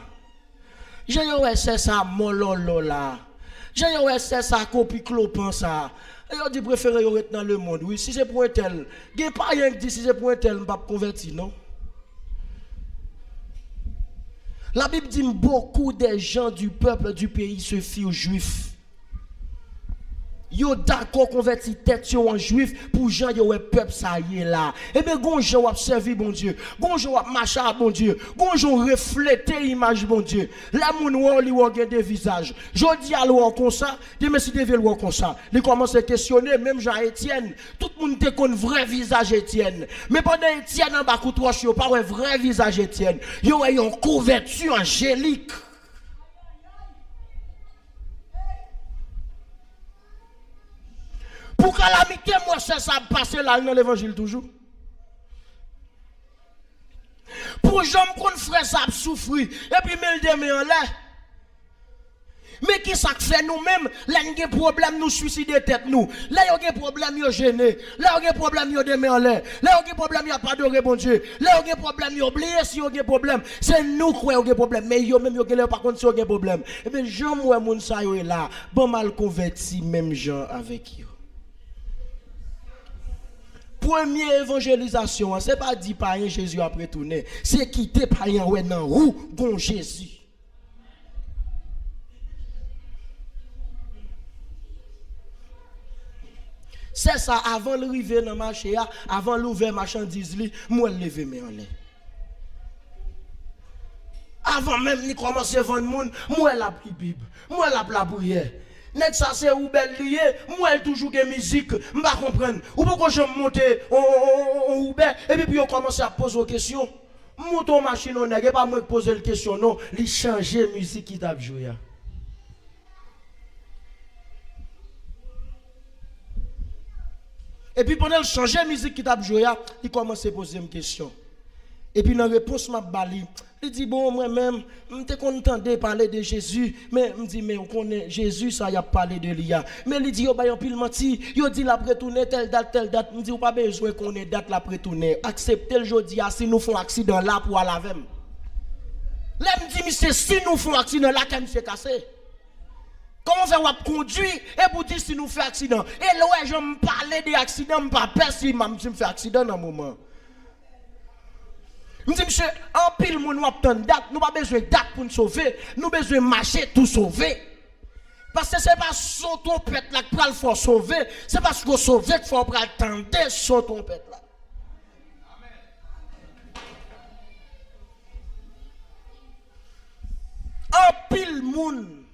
J'ai yo c'est ça mololo là. J'ai c'est ça copie clopin ça. Et on dit préférer yo être dans le monde. Oui, si c'est pour un tel, gen pas rien qui dit si c'est pour un tel, m'pas converti, non. La Bible dit beaucoup des gens du peuple du pays se firent juifs. Yo d'accord converti tête yo en juif pour gens yo peuple ça y est là. Et bien gon gens wap servi bon Dieu. Gon gens wap marcher à bon Dieu. Gon gens refléter image bon Dieu. La moun ou li ou gen des visages. Jodi a lo comme ça, demain si devait lo comme ça. Il commence à questionner même Jean Étienne. Tout le monde te connaît vrai visage Étienne. Mais pendant Étienne en bas roche yo pas vrai visage Étienne. Yo yon couverture angélique. Pour calamité, moi, c'est ça passer là dans l'évangile toujours. Pour gens qu'on frère ça souffrir, et puis mille demain en l'air. Mais qui ça fait nous-mêmes, là, il y a des problèmes, nous suicider tête nous. Là, il y a des problèmes, nous gêner. Là, il y a des problèmes, nous demain en l'air. Là, il y a des problèmes, nous pas adorer bon Dieu. Là, il y a des problèmes, nous oublier si il y a des problèmes. C'est nous qui avons des problèmes. Mais il y a même par contre, si il y a des problèmes. Et bien, Jean, moi, mon ça est là. Bon mal converti, même gens avec eux. première évangélisation, c'est pas dit par un Jésus après tourner, c'est quitter par un ouais nan ou bon Jésus. C'est ça, avant de arriver dans le marché, avant l'ouvrir marchandise, moi lever mes en l'air. Avant même de commencer à vendre monde, moi la Bible, moi la prière. Net ça c'est ou belle lié, moi elle toujours de musique, m'pa comprendre. Ou pourquoi je monte en Uber et puis on commence à poser des questions. Monte en machine on nèg pas moi poser la question non, li changer musique qui t'a joué. Et puis pendant le changer musique qui t'a joué, il commence à poser une question. Et puis dans la réponse m'a bali, il dit bon moi-même, m'étais content de parler de Jésus, mais me dit mais on connaît Jésus ça y a parlé de lui. Mais il dit yo ba yon pile menti, yo dit la retourner telle date, me dit ou pas besoin qu'on ait date la retourner. Accepter le jodi si nous font accident là pour aller avec. Là me dit monsieur si nous font accident là qu'elle me cassé. Comment faire on conduire et pour dire si nous fait accident. Et là je me parler de accident, me pas peur si m'a me fait accident dans moment. Je dis, monsieur, en pile, nous avons date, nous n'avons pas besoin de date pour nous sauver, nous avons besoin de marcher tout sauver. Parce que ce n'est pas son trompette là qu'il faut sauver, c'est parce qu'on sauve qu'il faut attendre son trompette là. En pile, moun,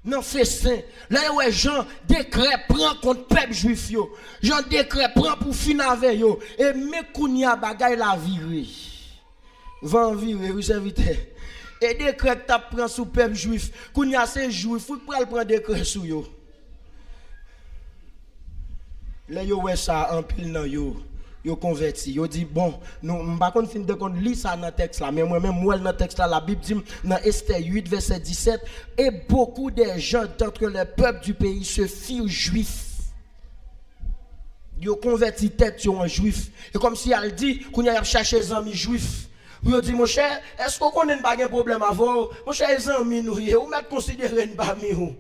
non festin, là où Jean décret prend contre peuple juif yo, Jean décret prend pour finir avec yo, et me kounya bagay la viré. Va virer, oui, serviteur. Et décret que tu prends sous peuple juif, qu'on y a ces juifs, il faut prendre décret sous yo. Là, yo ouais ça en pile nan yo converti. Yo dit bon, nous pas kon fin de kon li ça dans texte là, mais moi même moi dans texte là la Bible dit dans Esther 8 verset 17 et beaucoup de gens d'entre les peuples du pays se firent juifs. Yo converti tête yo en juif. Et comme si elle dit qu'on y a cherché des amis juifs. Vous dit mon cher, est-ce qu'on connaît pas un problème avant? Mon cher, les amis, nous, ou m'être considéré une parmi nous.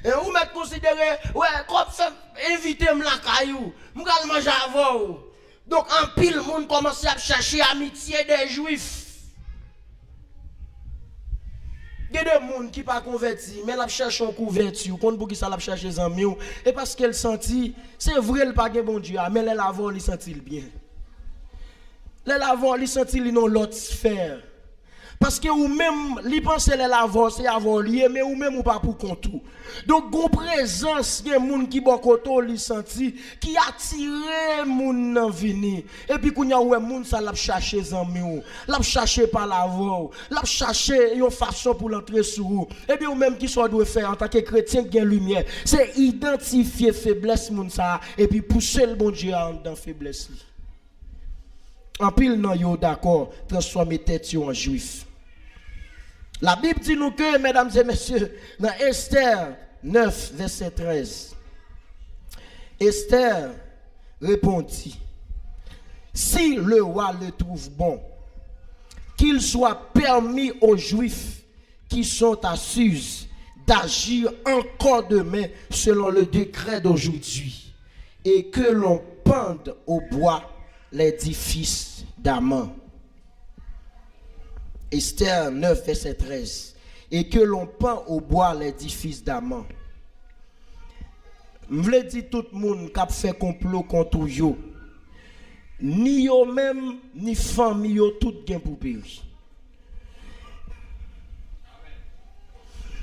Ou m'être considéré, ouais, comme fait inviter la caillou, m'gal manger avant. Donc, en pile, le monde commence à chercher amitié des juifs. Il y a des gens qui ne sont pas convertis, mais ils cherchent un couverture. Quand vous ça cherche les amis, et parce qu'elle sentit, c'est vrai, le pas bon Dieu, mais elle a il sentit bien. Les lavants, ils sentent qu'ils n'ont l'autre sphère. Parce que ou même, ils pensent que les lavants, c'est avoir lié, mais ou même ou pas pour compte. Donc, gon présence, il y a des gens qui bokoto, ils sentent, qui attire moun nan vini. Et puis, quand il y a des gens qui l'a cherché les amis, l'a cherché par lavant, l'a cherché une façon pour l'entrer sur vous. Et puis, ou même qui soit doit faire en tant que chrétien qui a lumière, c'est identifier faiblesse moun ça, et puis pousser le bon Dieu dans faiblesse. En pile non yo d'accord, transformer tête en juif. La Bible dit nous que, mesdames et messieurs, dans Esther 9, verset 13, Esther répondit, si le roi le trouve bon, qu'il soit permis aux Juifs qui sont à Suse d'agir encore demain selon le décret d'aujourd'hui, et que l'on pende au bois l'édifice d'Aman. Esther 9, verset 13. Et que l'on pend au bois l'édifice d'Aman. Je veux dire tout le monde qui a fait complot contre yo. Ni yo même, ni famille yo tout gen pour périr.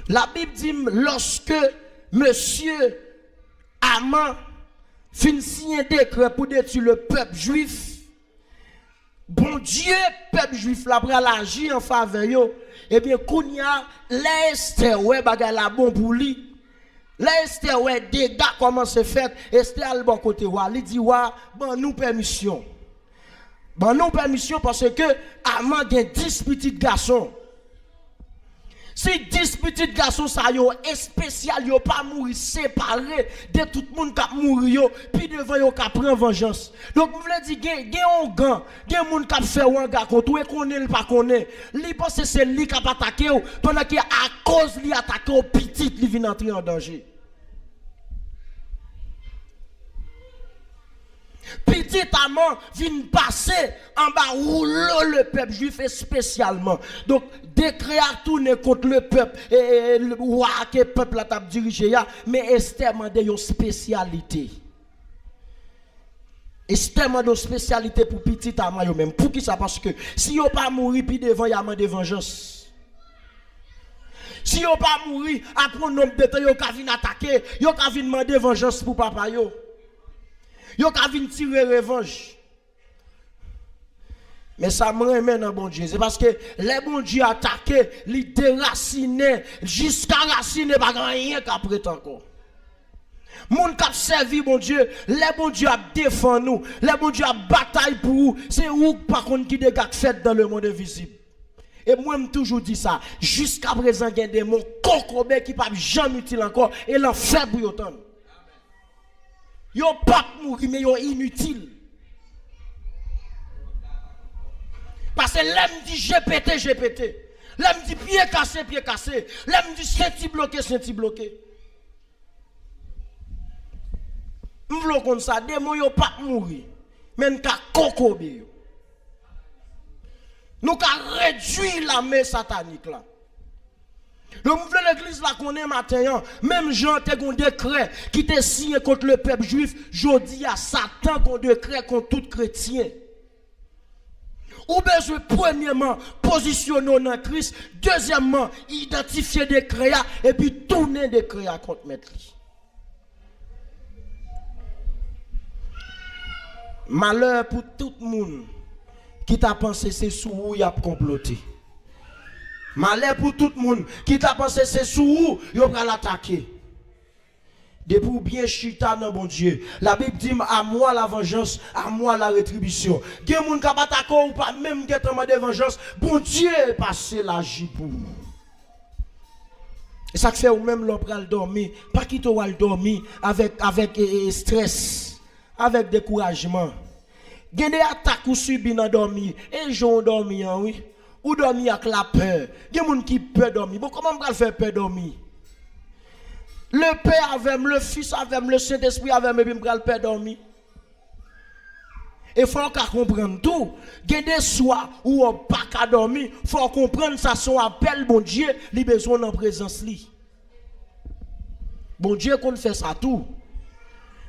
La Bible dit lorsque monsieur Aman fin signer décret pour détruire le peuple juif, bon Dieu, peuple juif là pour agir en faveur yo, et bien kounya l'Esther ouais bagay la bon pour lui. L'Esther ouais dégâts comment se fait, Esther al bon côté wa, li dit wa bon nous permission. Bon nous permission parce que Aman gen 10 petits garçons. Si 10 petits garçons ça yo spécial yo pas mourir séparé de tout le monde qui mourir yo puis devant yo qui prend vengeance. Donc vous voulez dire gen un gang, gen monde qui fait un gars contre ou connaît pas connaît. Li pense c'est lui qui a attaqué pendant que à cause li attaqué au petit li vient entrer en danger. Petit amant vient passer en bas rouleau le peuple juif et spécialement. Donc, décret a tourné contre le peuple et le roi que le peuple a dirigé, mais Esther m'a dit une spécialité. Esther m'a dit une spécialité pour petit amant même. Pour qui ça? Parce que si vous pas mourir, puis devant, il y a de vengeance. Si vous pas mourir, après un nombre de temps, vous avez venir attaquer, vous avez venir demander vengeance pour papa. Vous avez venir tirer revanche. Mais ça me remet dans bon Dieu. C'est parce que les bon Dieu attaqué, les déraciné, jusqu'à raciner, pas rien qu'après encore. Moun qui a servi bon Dieu, les bon Dieu a défendu nous, les bon Dieu a bataille pour nous. C'est où par contre qui dégâts fait dans le monde invisible. Et moi, je toujours dit ça. Jusqu'à présent, il y a des mots concobés qui ne peuvent jamais utile encore. Et l'enfer pour autant. Ils ne peuvent pas mourir, mais ils sont inutiles. Parce que l'homme dit j'ai pété. L'homme dit pied cassé. L'homme dit senti bloqué. Je veux comme ça, des mots ne peuvent pas mourir. Mais ils peuvent concobé. Nous avons réduit la main satanique là. Le mouvement de l'église là qu'on est matin, même Jean a un décret qui était signé contre le peuple juif, jodi à Satan qu'on décret contre tout chrétien. Ou besoin premièrement positionner dans Christ, deuxièmement identifier des créas et puis tourner des créas contre maître. Malheur pour tout le monde qui t'a pensé c'est sous où il a comploté. Malheur pour tout le monde qui t'a pensé c'est sous où il va l'attaquer. Depuis bien chita dans bon Dieu. La Bible dit à moi la vengeance, à moi la rétribution. Des gens qui attaquent ou pas même qui de vengeance, bon Dieu est passé l'agir pour vous. Et ça fait ou même l'on pral dormir, pas qui to wal dormir avec stress, avec découragement. Gen des attaques ou subi dans dormir et j'ont dormi oui ou dormi avec la peur. Gen moun qui peur dormir. Bon comment on va faire peur dormir? Le Père avec le Fils avec le Saint-Esprit avec et puis on va peur dormir. Et faut qu'on comprenne tout. Gen des soirs où on pas qu'à dormir, faut comprendre ça son appel bon Dieu, li besoin en présence li. Bon Dieu qu'on fait ça tout.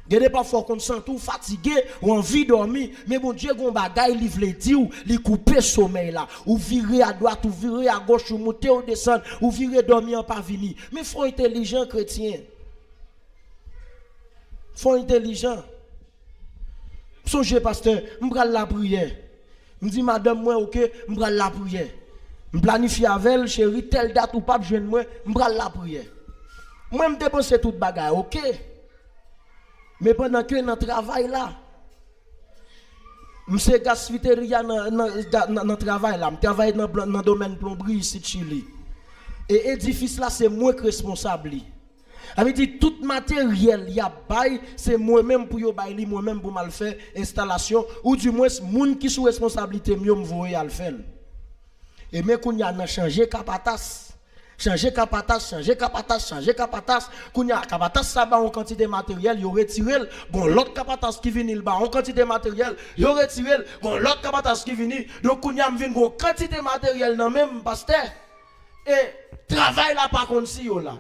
Gade parfois qu'on sent tout fatigué ou envie de dormir, mais bon Dieu gon bagay li vle di ou li couper sommeil là, ou virer à droite ou virer à gauche ou monter ou descendre ou virer dormir en pas venir. Mais faut intelligent chrétien. Faut intelligent. Songez pasteur, m'bral la prière. M'di madame moi OK, m'bral la prière. M'planifie avec elle chérie telle date ou pas jeune moi, m'bral la prière. Moi m'dépense toute bagay, OK? Mais pendant que dans le travail là, je suis gaspiteria dans le travail là, je travaille dans le domaine plomberie ici de Chili. Et l'édifice là, c'est moi qui suis responsable. Ça dit tout matériel, il y a bail, c'est moi-même pour yo bail, moi-même pour mal faire installation, ou du moins, moun qui sous responsabilité, mieux me voyer à le faire. Et mais qu'on y a changé capatas. Changer capatas, kounya capatas ça ba en quantité matériel, yo retiré, bon l'autre capatas qui vient il ba en quantité matériel, yo retiré, bon l'autre capatas qui vient, donc kounya vinn gon quantité matériel dans même pasteur. Et travail là pas comme si yo là.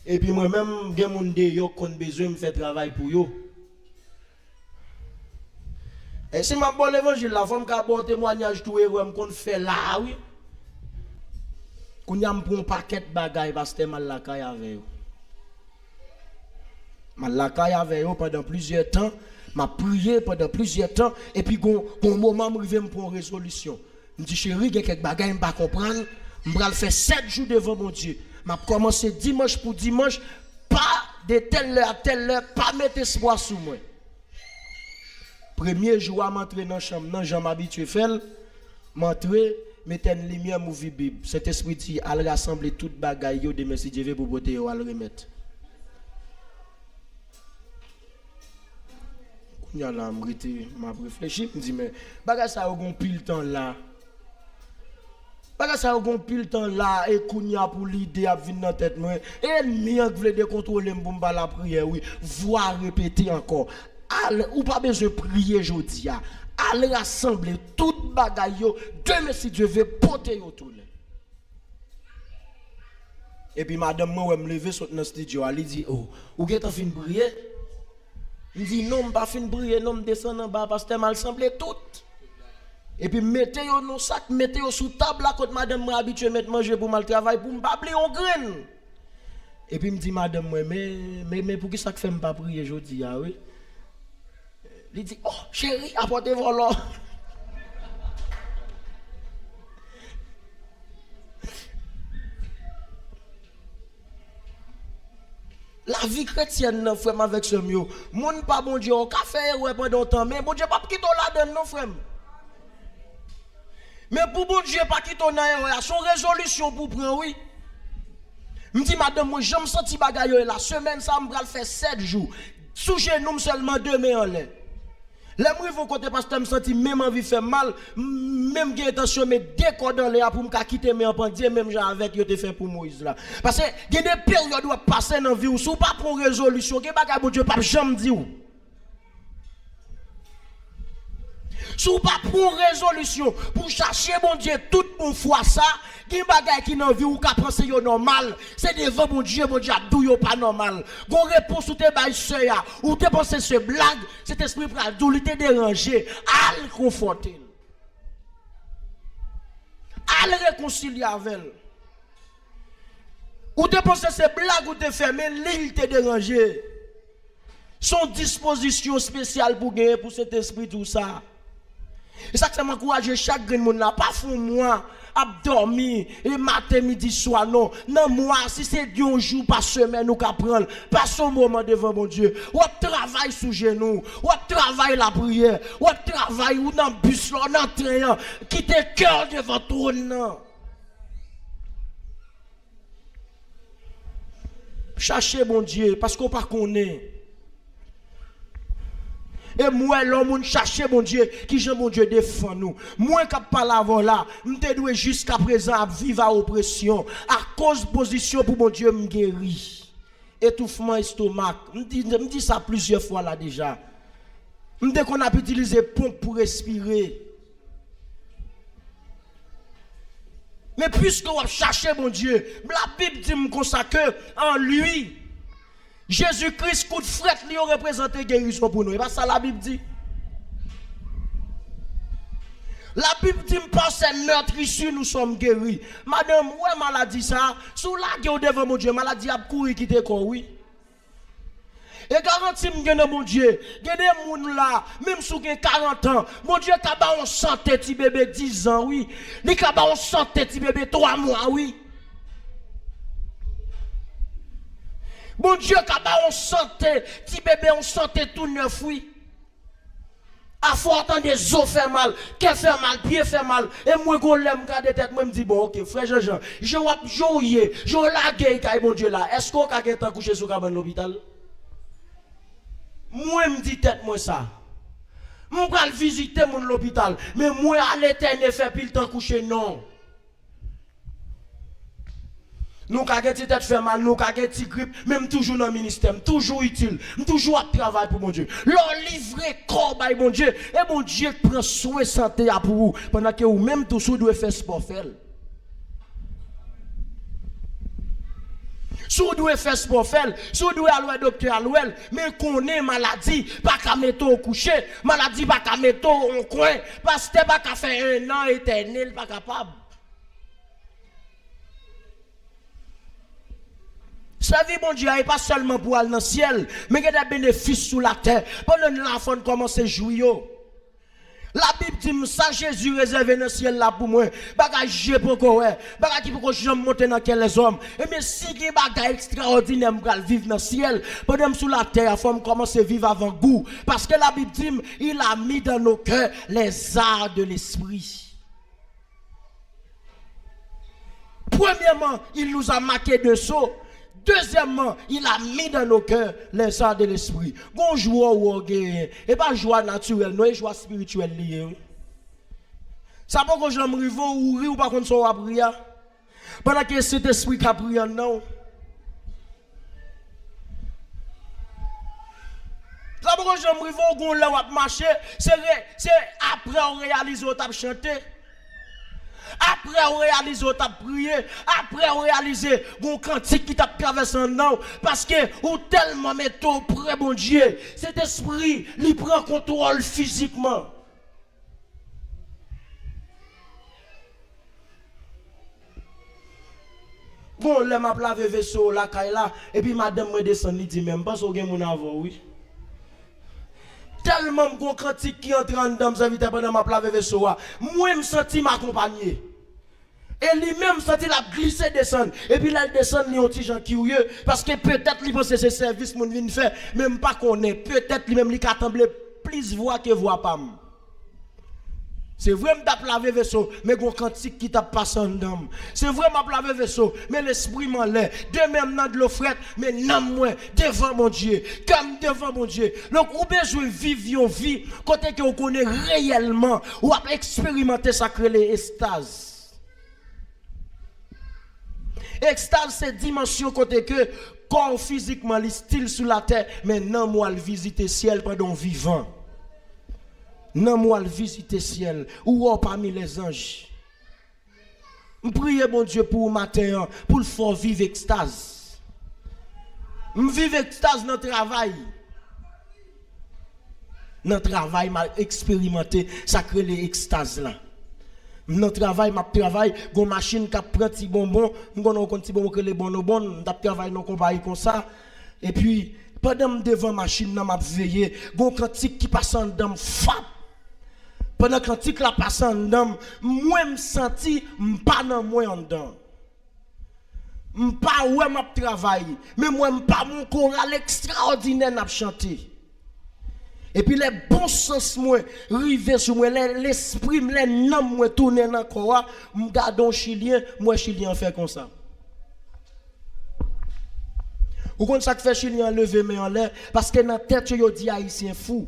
Et puis moi même gen moun de yo kon besoin me faire travail pour yo. Et si m'a bon l'évangile la femme ka bon témoignage tout héros me kon fait là oui. Kounya m'prend un paquet de bagaille parce que mal la caille avec eux. Mal la caille avec eux pendant plusieurs temps, m'a prié pendant plusieurs temps et puis gon moment m'rivé me prendre résolution. Me dit chérie, il y a quelques bagailles m'pas comprendre, m'bral faire 7 jours devant mon Dieu. M'a commencé dimanche pour dimanche, pas de telle heure à telle heure, pas mettre espoir sur moi. Premier jour à m'entrer dans la chambre, non, j'en m'habitue faire, m'entrer mettez une lumière movie Bible. Cet esprit dit al rassembler toute bagaille de merci Dieu pour boter ou al remettre. Kounya là m'a réfléchi, me dit mais bagaille ça gon pile temps là. Parce que ça a pile temps là et kounya pour l'idée à venir dans tête moi. Et mi qui veut décontrôler m'bomba la prière oui, voir répéter encore. Ou pas besoin de prier aujourd'hui. Allez rassembler toute bagaille yo, demain si Dieu veut porter yo tout. Et puis madame moi me lever sur dans studio, elle dit oh, ou qu'est-ce fin prier? Il dit non, pas fin prier, non me descend en bas parce que mal semblé tout. Et puis mettez yo dans sac, mettez yo sous table là quand madame moi habitué mettre manger pour mal travail pour me pas oublier on graine. Et puis me dit madame moi mais pour qui ça fait me pas prier aujourd'hui oui? Il dit oh chérie, apportez volant. La vie chrétienne, frère, avec ce mieux. Mon pas bon Dieu, au café, ouais, pendant temps, mais bon Dieu, pas quitter là-dedans, non, frère. Mais pour bon Dieu, pas quitter là, son résolution pour prendre, oui. Je dis, madame, moi, je me sens bagaille, la semaine, ça me faire 7 jours. Sous genou seulement 2 mains en l'air. Les gens vont côté parce que je me sens même envie de faire mal, même j'ai intention de mettre cordes dans l'air pour me quitter mes enfants, même genre avec yo te fait pour Moïse là. Parce que il y a des périodes où passer dans la vie où si vous pas prendre résolution, que bagay bon Dieu pas jamais dire. Si vous pas prendre résolution pour chercher bon Dieu tout pour foi ça, qui bagay qui dans vie ou ka penser yo normal, c'est devant bon Dieu dou yo pas normal. Gon réponse ou te bay soya ou te penser ce blague, cet esprit pral dou li te déranger, al conforter. Al réconcilier avec elle. Ou te penser ce blague ou te fermer, l'il te déranger. Son disposition spéciale pour gagner pour cet esprit tout ça. Et ça que ça m'encourage chaque grain monde là pas fou moi à dormir et matin midi soir non moi si c'est un jour par semaine nous qu'à prendre pas son moment devant mon Dieu ou travail sous genou ou travail la prière ou travail ou dans bus là dans train quitter cœur devant trône chercher mon Dieu parce qu'on pas connaît. Et moi, l'homme chercher mon Dieu, qui j'aime mon Dieu défend nous. Moi, qui parle avant là, je dois jusqu'à présent vivre à oppression, à cause de position pour mon Dieu me guérir. Étouffement estomac. Je dis ça plusieurs fois là déjà. Je dis qu'on a pu utiliser pompe pour respirer. Mais puisque on cherche mon Dieu, la Bible dit comme ça que en lui, Jésus-Christ, coup de fret, lui a représenté guérison pour nous. Et pas ça la Bible dit. La Bible dit par ces meurtres issus, nous sommes guéris. Madame, ouais, maladie ça, sous la guerre devant mon Dieu, maladie a couru qui te corps, oui. Et garantie, mon Dieu, il y a des gens là, même si vous avez 40 ans, mon Dieu, il y a un santé, petit bébé 10 ans, oui. Il y a un santé, petit bébé 3 mois, oui. Bon Dieu, quand on santé, petit bébé, on santé tout neuf, oui. À faut entendre des os faire mal, qu'elle fait mal, pied fait mal. Et moi, quand l'aime garder tête, moi, me dis, bon, ok, frère Jean-Jean, je vais jouer, je vais laguer, mon Dieu là. Est-ce qu'on a quelqu'un couché sur l'hôpital? Moi, me dis tête, moi, ça. Moi, je vais visiter mon l'hôpital. Mais moi, à l'éternel, fait pile temps couché, non. Nous avons des têtes fait mal, nous avons des grippe, même toujours dans le ministère, toujours utile, toujours à travail pour mon Dieu. Leur livrer corps by mon Dieu, et mon Dieu prend soin santé pour vous, pendant que vous même tous doivent faire sport faire. Si vous devez faire sport faire, si vous devez aller au docteur, mais qu'on est maladie, pas qu'à mettre au coucher, maladie pas qu'à mettre au coin, parce que pas qu'à faire un an éternel, pas capable. Sa vie, mon Dieu, n'est pas seulement pour aller dans le ciel, mais il y a des bénéfices sur la terre. Pendant que l'enfant commence à jouer. La Bible dit ça, Jésus réservé dans le ciel là pour moi. Bagage j'ai pour quoi, bagage qui pour jamais monter dans quel les hommes. Et mais si il y a bagage extraordinaire pour vivre dans le ciel, pendant sur la terre, il faut commencer à vivre avant goût. Parce que la Bible dit, il a mis dans nos cœurs les arts de l'esprit. Premièrement, il nous a marqué de saut. Deuxièmement, il a mis dans nos cœurs les arts de l'esprit. Bon joie ou et pas joie naturelle, non, joie spirituelle liée. Ça pas que j'aime rive ou ri ou pas contre ça prier. Pendant que cet esprit qui a prié non. Ça pas que j'aime rive ou là ou marcher, c'est après on réalise ou t'a chanter. Après on réalise ou t'a prié, après on réalise bon cantique qui t'a traversé en non parce que ou tellement métaux près bon Dieu, cet esprit il prend contrôle physiquement. Bon, là m'a lavé vaisseau la caille là et puis madame me descend il dit même pas so gen mon avant oui. Tellement bon cantique qui entre en dedans ça vite pendant m'a lavé vaisseau moi me senti m'accompagner. Et lui-même senti la glisser descendre et puis là descend li un petit gens curieux parce que peut-être lui pense c'est service mon vinn faire même pas connaît peut-être lui même li ka trembler plus voix que voix pas. C'est vrai que je lavé vaisseau, mais il y a un cantique qui t'a passé en dedans. C'est vrai que je lavé vaisseau, mais l'esprit m'en l'air. De même dans de l'eau frette, mais non moins devant mon Dieu. Comme devant mon Dieu. Donc, vous besoin de vivre une vie, côté que vous connaissez réellement, ou à expérimenter ça que les extases. Extase, c'est dimension côté que corps physiquement, le style sur la terre, mais non moi le visiter ciel pendant vivant. Non, moi, le visiter ciel, ou parmi les anges. Je prie, bon Dieu, pour le matin, pour le faire vivre extase. Je vive extase dans le travail. Dans le travail, je expérimenté, ça crée les extases là. Dans le travail, je travaille, une machine qui prend des bonbons, je prends des bonbons que les bonbons, je travaille dans une compagnie comme ça. Et puis, pendant que devant la machine, je veille, un cantique qui passe en dedans, fap. Pendant que cantique la passe en dedans, moi me senti pas dans moi en dedans. Pas ouais m'a travail, mais moi pas mon choral extraordinaire n'a chanter. Et puis les bons sens moi river sur moi l'esprit les nom moi tourner dans corps, me garde un chilien, moi chilien fait comme ça. Ou quand ça fait chilien lever main en l'air parce que dans tête yo dit haïtien fou.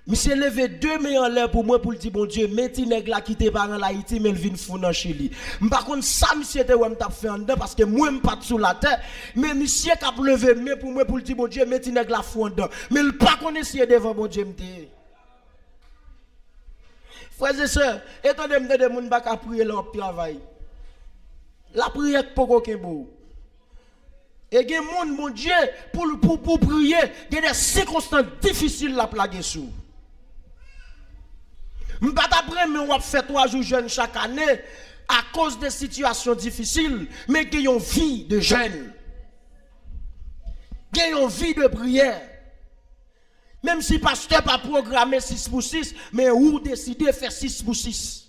Monsieur levé 2 mains en l'air pour moi pour dire bon Dieu, mettez nèg la quitter parents l'Haïti mais il vient fou dans Chili. Par contre ça monsieur te ouais t'a fait en dedans parce que moi me pas sous la terre mais monsieur qui a levé main pour moi pour dire bon Dieu, mettez nèg la fou en dedans. Mais il pas connaissait devant bon Dieu m'te. Frères et sœurs, étendez de moun pas ka prier leur travail. La prière pas aucun beau. Et gen moun mon Dieu pour prier, il y a des circonstances difficiles la plaguer sous. M'pas après mais on fait 3 jours jeune chaque année à cause des situations difficiles, mais qui ont vie de jeûne. Qui ont vie de prière. Même si pasteur pas programmé 6 pour 6, mais ou décider de faire 6 pour 6.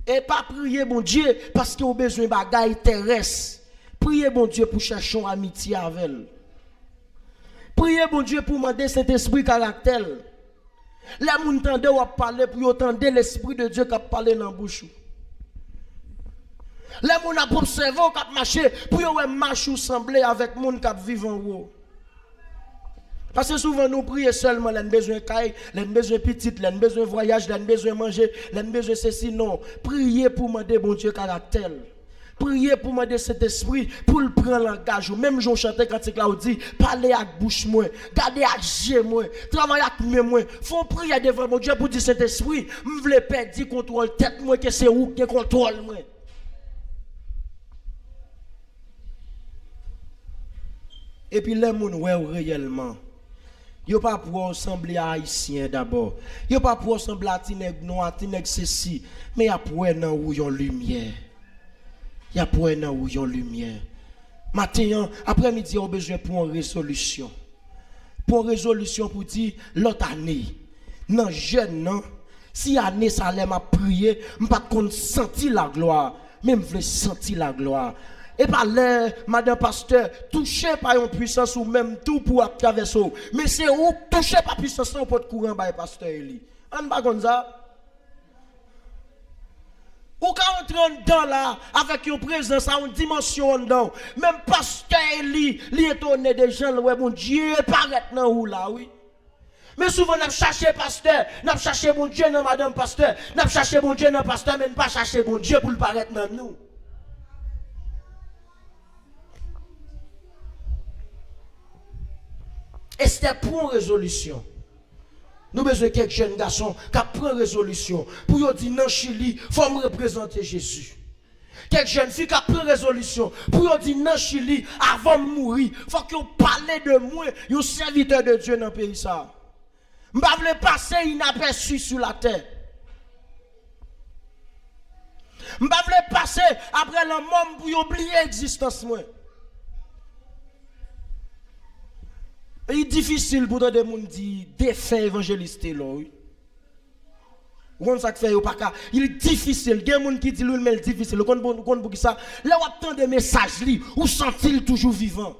Et pas prier mon Dieu parce que vous avez besoin de bagaille terrestre. Priez bon Dieu pour chercher une amitié avec elle. Priez bon Dieu pour demander cet esprit caractère. Les gens entendent ou parler pour entendre l'esprit de Dieu qui a parlé dans la bouche. Les gens ont observé ou qui marché pour marcher ou sembler avec les gens qui vivent en haut. Parce que souvent nous prions seulement, les besoin de caille, les besoin de petite, les besoin de voyage, les besoin de manger, les besoin de ceci. Non, priez pour demander bon Dieu caractère. Priez pour demander cet esprit pour le prendre l'engagement. Même Jean chantait quand il a dit parlez avec bouche moi, gardez avec yeux moi, travaillez avec mes moi. Faut prier devant mon Dieu pour dire cet esprit, me voulez perdre contrôle tête moi que c'est où qui contrôle moi. Et puis les gens ouais réellement. Yo pas pour ressembler à haïtien d'abord. Yo pas pour ressembler à tinèg noir, tinèg ceci, mais y a pour nan ou yon lumière. Il y a pour un où il y a lumière. Matin, après-midi, on a besoin pour une résolution. Pour une résolution pour dire l'autre année. Non, jeune, non. Si année ça allait m'a prier, je ne pas sentir la gloire. Même je veux sentir la gloire. Et par là, madame pasteur, touché par une puissance ou même tout pour traverser. Mais c'est où touché par puissance ou pour courant par pasteur Eli. On va comme ça. Ou quand on entre dedans là, avec une présence, à une dimension dedans, même pasteur Eli, il est étonné des gens, ouais, mon Dieu, paraît dans où là, oui. Mais souvent, nous cherchons pasteur, nous cherchons bon Dieu dans madame pasteur, nous cherchons bon Dieu dans pasteur, mais nous pas chercher bon Dieu pour le paraître dans nous. Et c'était pour une résolution. Nous avons besoin de quelques jeunes garçons qui prennent résolution pour dire non, Chili, il faut me représenter Jésus. Quelques jeunes filles qui prennent résolution pour dire non, Chili, avant de mourir, il faut qu'ils parlent de moi, un serviteur de Dieu dans le pays. Je ne veux pas passer inaperçu sur la terre. Je ne veux pas passer après le monde pour oublier l'existence. Il est difficile pour des gens dire défaire évangéliste là. Oui. Vous ça fait il est difficile. Il y a des gens qui disent mais difficile. Vous comprenez ça? Là où attend des messages ou sent-il toujours vivant?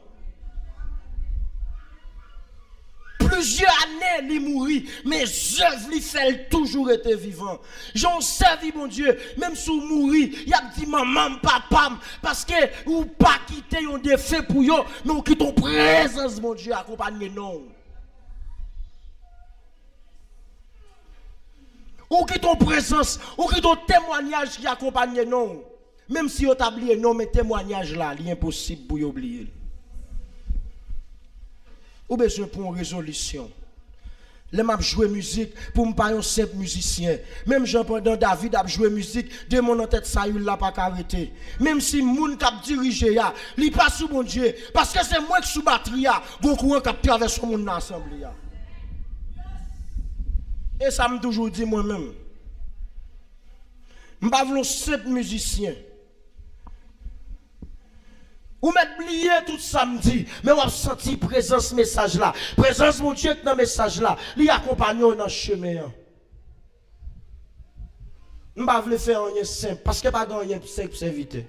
Plusieurs années, il mourit, mais œuvres lui fait toujours été vivant. J'en servi mon Dieu, même si il mourit, il a dit maman, papa, parce que ou pas quitter un défait pour eux, mais ou quitte ton présence, mon Dieu, accompagné non. Ou quitte ton présence, ou quitte ton témoignage qui accompagne non. Même si vous oublié non, mais témoignage là, il est impossible pour oublier. Ou besoin pour une résolution. Les m'a jouer musique pour me pas un simple musicien. Même Jean pendant David a joué musique, de mon en tête ça il l'a pas arrêté. Même si moun k'ap dirige ya, li pas sous mon Dieu parce que c'est moi qui sous batterie ya, gon courant k'ap traverse mon assemblée ya. Et ça me toujours dit moi-même. M'pa v'lon simple musicien. Ou m'oublier tout samedi, mais on a senti présence message là. Présence mon Dieu dans message là, li accompagne dans le chemin. Je ne veux pas faire rien simple parce que pas rien simple serviteur.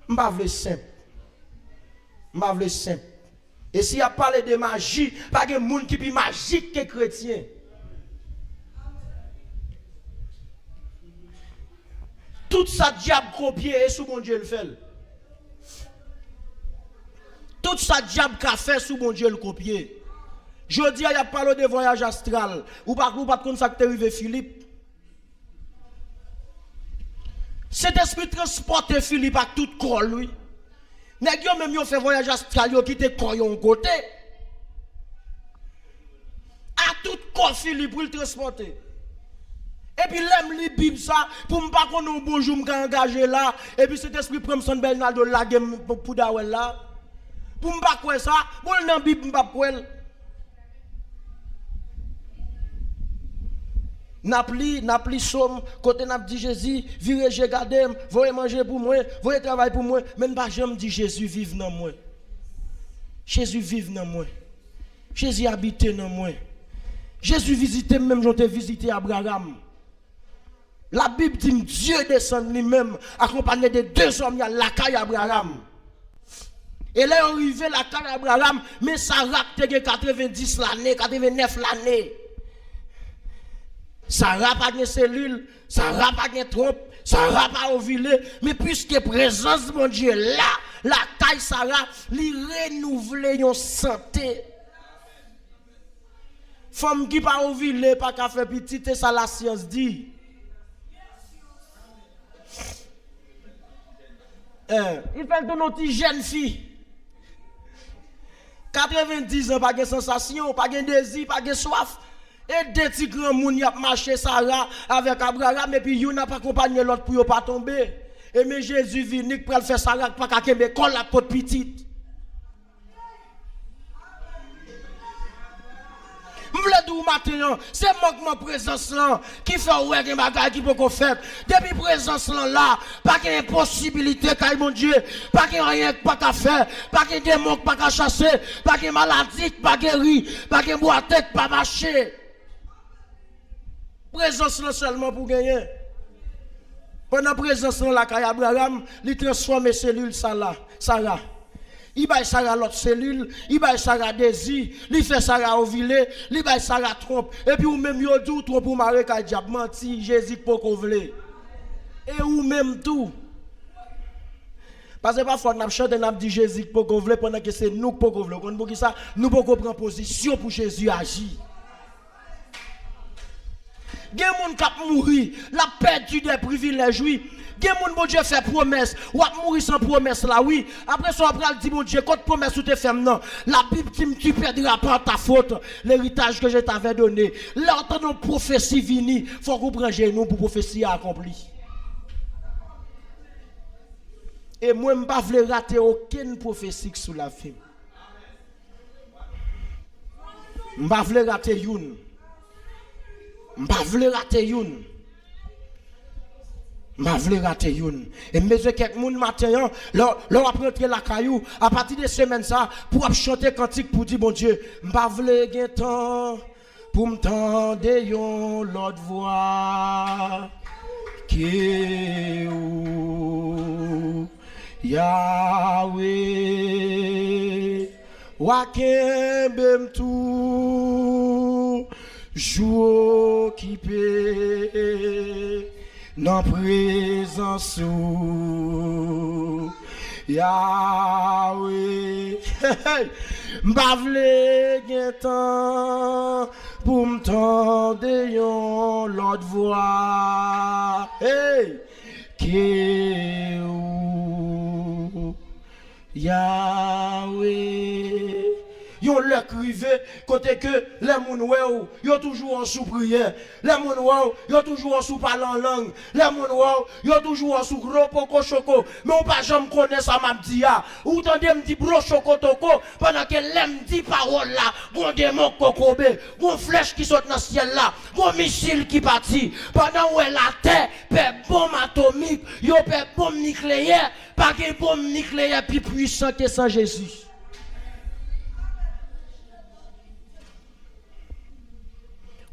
Je ne veux pas simple. Je ne veux simple. Et s'il y a parlé de magie, pas de monde qui est magique que chrétien. Tout ça diable copié et sous mon Dieu le fait. Tout ça diable qu'a fait sous mon Dieu le copier. Je dis il y a parlé de voyage astral. Ou pas comme ça que arrivé Philippe. Cet esprit transporte Philippe à tout corps lui. Nèg yo même yo fait voyage astral yo quitte corps yon côté. À tout corps Philippe pour le transporter. Et puis l'aime li bib ça pour me pas qu'on bonjour me engager là et puis cet esprit prend son Bernardo la game pour dawel là. Pour me pas quoi ça, bon nan bib me pas quoi. Napli somme côté n'a dit Jésus, virez je garder, voyez manger pour moi, voyez travailler pour moi, même pas jamais dit Jésus vive dans moi. Jésus vive dans moi. Jésus habite dans moi. Jésus visite même j'ont visité Abraham. La Bible dit Dieu descend lui-même accompagné de deux hommes à la caille Abraham. Et là on arrive la caille Abraham mais Sarah te 90 l'année, 89 l'année. Sarah pas de cellule, Sarah pas de trompe, Sarah pas ovulé, mais puisque présence mon Dieu là, la caille Sarah li renouveler yon santé. Femme qui pas ovulé pas qu'à faire petit et ça la science dit. Il fait de notre jeune fille. 90 ans, pas de sensation, pas de désir, pas de soif. Et deux petits grands moun y a marché Sarah avec Abraham et puis yon n'a pas accompagné l'autre pour pas tomber. Et mais Jésus vient pour faire Sarah pas qu'à kembe kol la côte petite. M'vle dou matin, c'est manquement présence là qui fait ouais des bagages qui peut qu'on faire. Depuis présence là, pas qu'une impossibilité kay mon Dieu, pas qu'un rien pas qu'à faire, pas qu'un démon pas qu'à chasser, pas qu'une maladie pas guéri, pas qu'un boitette pas marcher. Présence là seulement pour gagner. Pendant présence là kay Abraham, il transforme cellules Sarah. Il va Sarah l'autre cellule, il va Sarah désir, il fait Sarah ovulé, il va Sarah trompe. Et puis ou même yo tout trompe pour marrer ka diable menti, Jésus pour qu'on vle. Et ou même tout. Parce que parfois n'a chanté n'a dit Jésus pour qu'on vle pendant que c'est nous pour qu'on vle. Qu'on ça nous pour prendre position pour Jésus agir. Gen moun k'ap mouri, la perdu des privilèges, oui. Gen moun bon Dieu fait promesse, ou ap mourir sans promesse là, oui. Après ça, après elle dit bon Dieu, quand promesse ou te fait non. La Bible dit tu perdras pas ta faute, l'héritage que je t'avais donné. Là, quand nos prophéties vini, faut qu'on prenne genou pour prophétie accomplie. Et moi, je ne veux pas rater aucune prophétie sous la vie. Je ne veux pas rater une. Je ne veux pas rater une. Je ne veux pas rater une. Et mes quelques moun matin, leur après la caillou, à partir de semaine ça, pour chanter cantique pour dire bon Dieu, je ne veux pas temps pour m'tendre l'autre voix. Qui Yahweh, wakembe tout, jour qui paie, dans présence Yahweh, m'bavle gen temps pour m'tendre l'autre voix. Hey! Yahweh. Yon le crivé côté que les moun wè yo toujours en sous prière. Les moun wè yo toujours en sous parler en langue. Les moun wè yo toujours en sous gros poko choco. Mais on pas jamais connaît ça m'a dit ya. Ou tande me dit bro choco toko pendant que l'aime dit parole là, gon démon kokobé, gon flèche qui saute dans ciel là, gon missile qui parti. Pendant où la terre fait bombe atomique, yo fait bombe nucléaire, pas de bombe nucléaire plus puissant que ça Jésus.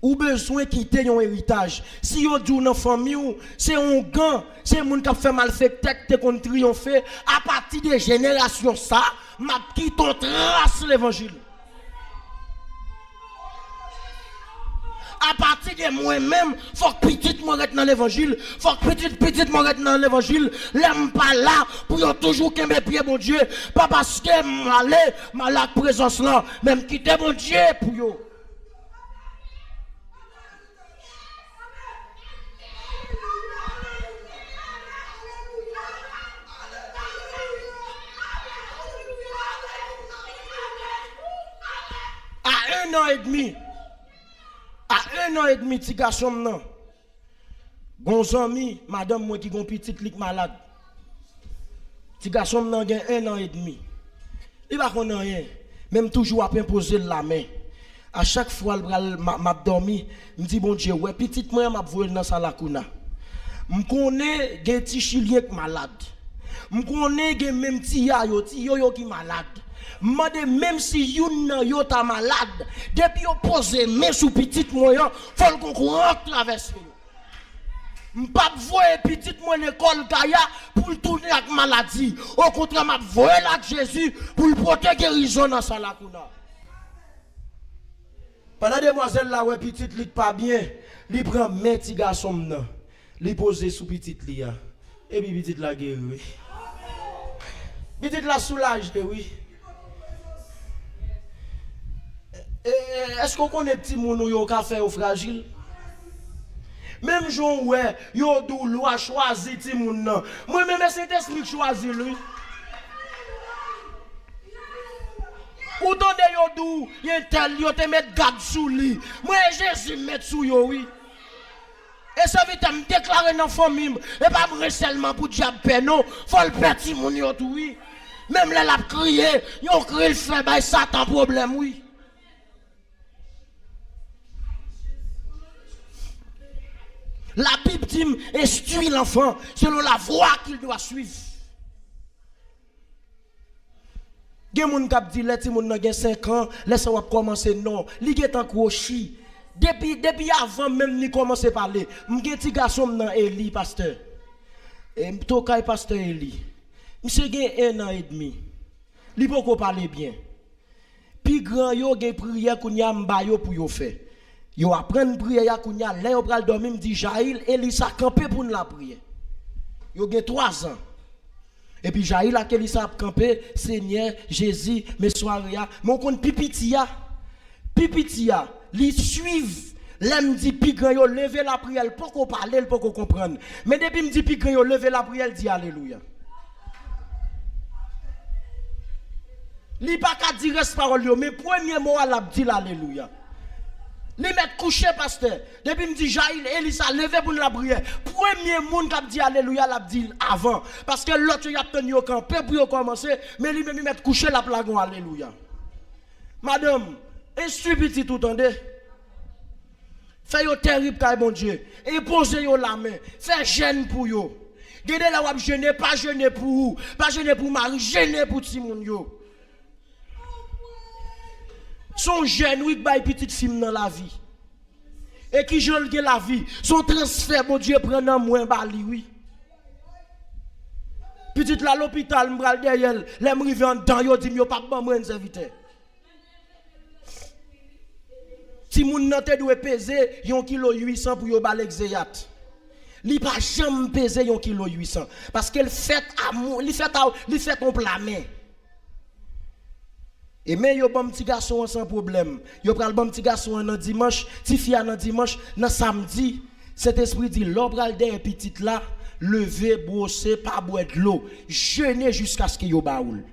Ou besoin quitter un héritage. Si on dit dans famille, c'est un gant, c'est moun qui fait mal fait tête qu'on triompher à partir des générations ça, m'a quitté on trace l'évangile. À partir de moi-même, faut que petite moi reste dans l'évangile, faut que petite moi reste dans l'évangile. L'aime pas là pour toujours qu'un mes pieds bon Dieu, pas parce que malade présence là, même quitter bon Dieu pour yo. À 1 an et demi, petit garçon non. Bon ami, madame moi qui gon petite lik malade. Petit garçon nan gen 1 an et demi. Il va connait rien, même toujours à imposer la main. À chaque fois m'a dormi, me dit bon Dieu, ouais petite moi m'a voyer dans sa lakouna. Me connais gen ti chilien qui malade. Me connais gen même ti yo qui malade. Même si yon yo ta malade, depuis yo pose main sous petite moyen, faut qu'on rentre traverser. M'pas voyer petite moi l'école kaya pour tourner avec maladie. Au contraire, m'a voyer là Jésus pour porter guérison dans sa lakouna. Pendant demoiselle là ouais petite lit pas bien, li prend main petit garçon nan, li pose sous petite li a. Et puis petite la guéri. Petite la soulage oui. Est-ce qu'on connaît petit moun yo ka fait au fragile? Même jour ouais, yo dou loi choisi ti moun nan. Moi même Saint-Esprit choisi lui. Ou donne yo dou, yon tel yo te met garde sous lui. Moi Jésus met sous yo oui. Et ça veut me déclarer dans famille et pas me seulement pour diable non, faut le petit moun yo tout oui. Même là l'a crié, yo crie le fait bay Satan problème oui. La Bible dit instruit l'enfant selon la voie qu'il doit suivre. Gen moun k'ap di let ti moun nan gen 5 ans, laisse ou commencer non, li gen tan krochi. Depuis avant même ni commencer parler. M'gen ti garçon nan Eli pasteur. Et m'to kay pasteur Eli. Monsieur gen 1 an et demi. Li poko parler bien. Pi grand yo gen prière kounya mba yo pour yo faire. Yo apprendre prière kounya lè yo pral dormir me dit Jaïl Elisa camper pour la prière. Yo gen 3 ans. Et puis Jaïl a Elisa camper Seigneur Jésus mes soirées mon compte pipitia li suivent L'aime dit pi grand yo lever la prière, pour qu'on parle, pour qu'on comprenne. Mais depuis me dit pi grand yo lever la prière, dit alléluia. Li pas qu'à dire reste parole yo, mais premier mot à la dit alléluia. Li met couché pasteur. Depuis me dit Jaïl Elisa lever pour la prière. Premier monde qui dit alléluia l'a dit avant parce que l'autre y a tenu au campé pour commencer, mais lui même met couché la plagon alléluia. Madame, instruis petit tout entendez. Fais yo terrible car bon Dieu. Et posez yo la main. Fais jeûne pour yo. Gardez la wap jeûner, pas jeûner pour vous, pas jeûner pour Marie, jeûner pour ti moun yo. Son jeune oui bay petite fille dans la vie. Et qui jeune la vie, son transfert bon Dieu prend dans moins bali oui. Petite la l'hôpital m'bral derrière, les m'rive en dedans yo dit yo pas bon moi serviteur. Si moun nan te doit peser 1 kilo 800 pour yo balek zeyat. Li pas jamais peser 1 kilo 800 parce qu'elle fait amour, li fait on plamen. Et mais yo bon petit garçon sans problème. Yo pral bon petit garçon dans dimanche, ti fille dans dimanche, dans samedi, cet esprit dit l'obral des petite là, lever, brosser, pas boire de l'eau, jeûner jusqu'à ce que yo baoul.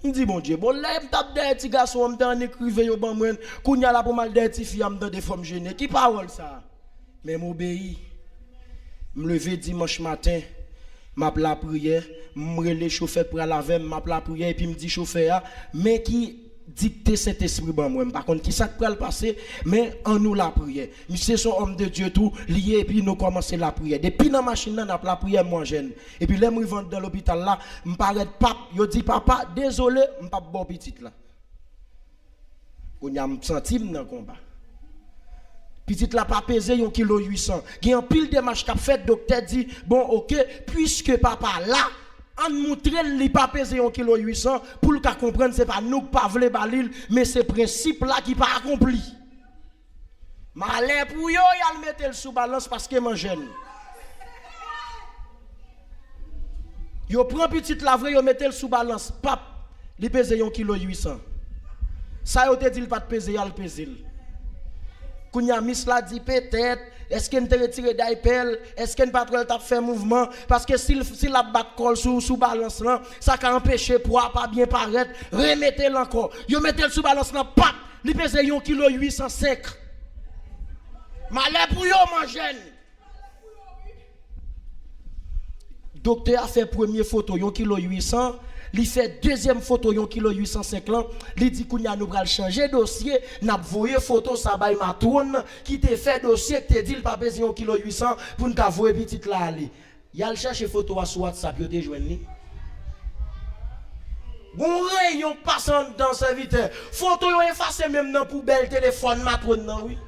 On dit bon Dieu, bon là m'tape des petits garçons, m'tan écrive yo bon moi, kounya la pour mal des petits filles m'tan des femmes jeûner. Qui parole ça? Mais m'obéi. M'lever dimanche matin, m'a la prière, m'rele chauffeur pour laver, m'a la prière et puis me dit chauffeur mais qui dicter cet esprit bon moi par contre qui ça peut le passer mais en nous la prière. Monsieur son homme de Dieu tout lié et puis nous commencer la prière. Depuis dans machine là n'a la prière moi jeune. Et puis là me vendre dans l'hôpital là, me paraît pape, yo dit papa désolé, me pas bon petite là. On y a senti dans combat. Petite la pas pesé 1 kilo 800. Il y a un pile de marche qu'a fait docteur dit bon OK puisque papa là on montre li pas pesé 1 kilo 800 pour le cas comprendre c'est pas nous pas vle balil mais c'est principe là qui pas accompli. Malheur pour yo y a mettre le sous balance parce que man jeune. Yo prend petite la vrai yo mettre le sous balance pap li pesé 1 kilo 800. Ça yo te dit pas peser y a le peser. Kounya mis la dit peut-être est-ce qu'elle te retire d'IPL est-ce qu'elle pas t'a fait mouvement parce que si la bat col sous balance là ça ca empêcher poids pas bien paraître remettez l'encore yo mettez le sous balance là pap li pèse 1 kilo 805 malheur pour yo mon jeune docteur a fait première photo 1 kilo 800 li fait deuxième photo 1 kilo 850 li dit kounya nous pral changer dossier n'a voyer photo ça bay matroun qui te fait dossier te dit pas besoin 1 kilo 800 pour nous voyer petite là ali y a chercher photo sur WhatsApp yo te joindre ni bon rayon passant dans serviteur photo yo effacer même dans poubelle téléphone matroun nan oui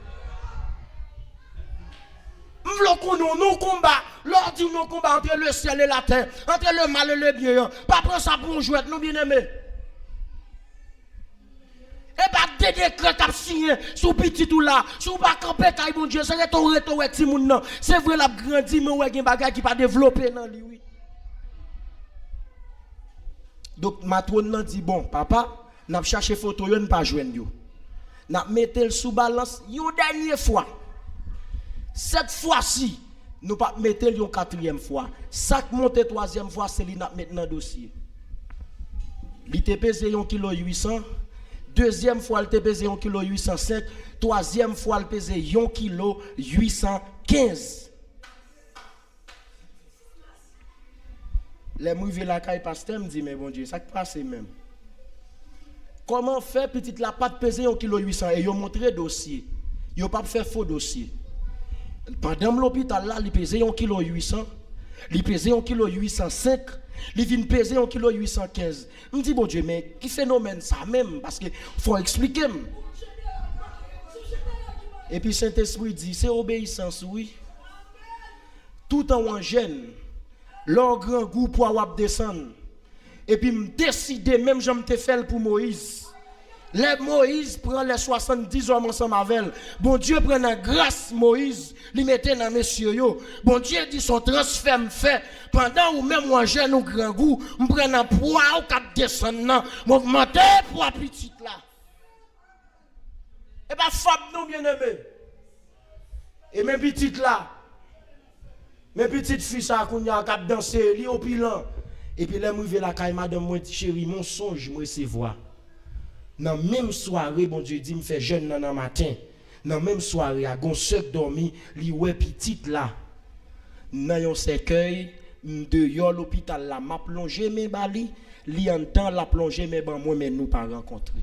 nous combat, l'ordre nous combat entre le ciel et la terre, entre le mal et le bien. Pas prendre ça pour jouer, nous bien aimés. Et pas des décrets qui signé sous petit tout là, sous pas camper caille bon Dieu, c'est retour ti moun nan. C'est vrai la grandi mais ouais gen bagay qui pas développer dans lui oui. Donc matrone nan dit bon papa, n'a chercher photo yo pas joindre yo. N'a mettre le sous balance une dernière fois. Cette fois-ci, nous pas mettre une 4e fois. Ça monte 3e fois, c'est li n'a maintenant dossier. Li te pesé 1 kilo 800. Deuxième fois, il te pesé 1 kilo 805. Troisième fois, il pesé 1 kilo 815. Les mouvilles la caille pasteur me dit mais bon Dieu, ça passe même. Comment faire petite la pas peser 1 kilo 800 et yo montré dossier. Yo pas faire faux dossier. Pendant l'hôpital là, il pesait 1 kilo 800, il pesait 1 kilo 805, il vient peser 1 kilo 815. Je me dis bon Dieu, mais qui phénomène ça même parce que faut expliquer. Et puis Saint-Esprit dit c'est obéissance oui. Tout en jeune, leur grand goût pour avoir descendre. Et puis me décider même j'aime te faire pour Moïse. Les Moïse prend les 70 hommes ensemble avec elle. Bon Dieu prend la grâce Moïse, lui mettait dans messieurs yo. Bon Dieu dit son transfert me fait pendant ou même moi j'ai un grand goût, me prend un poids ou cap descendre, m'augmenter pour la petite là. Et bien, Fab, nous bien aimés. Et mes petites là, mes petites filles, ça, qu'on y a cap danser, li au pilan. Et puis, là, je vais la caille, madame, moi, chérie, mon songe, moi, c'est voir. Dans la même soirée, bon Dieu dit, me fait jeune dans le matin. Dans la même soirée, à Gonseuk dormi, li ouais petite là. Dans yon cercueil, de yon l'hôpital là, m'a plongé mes bali, li en temps la plongé mes ban moi mais nous pas rencontré.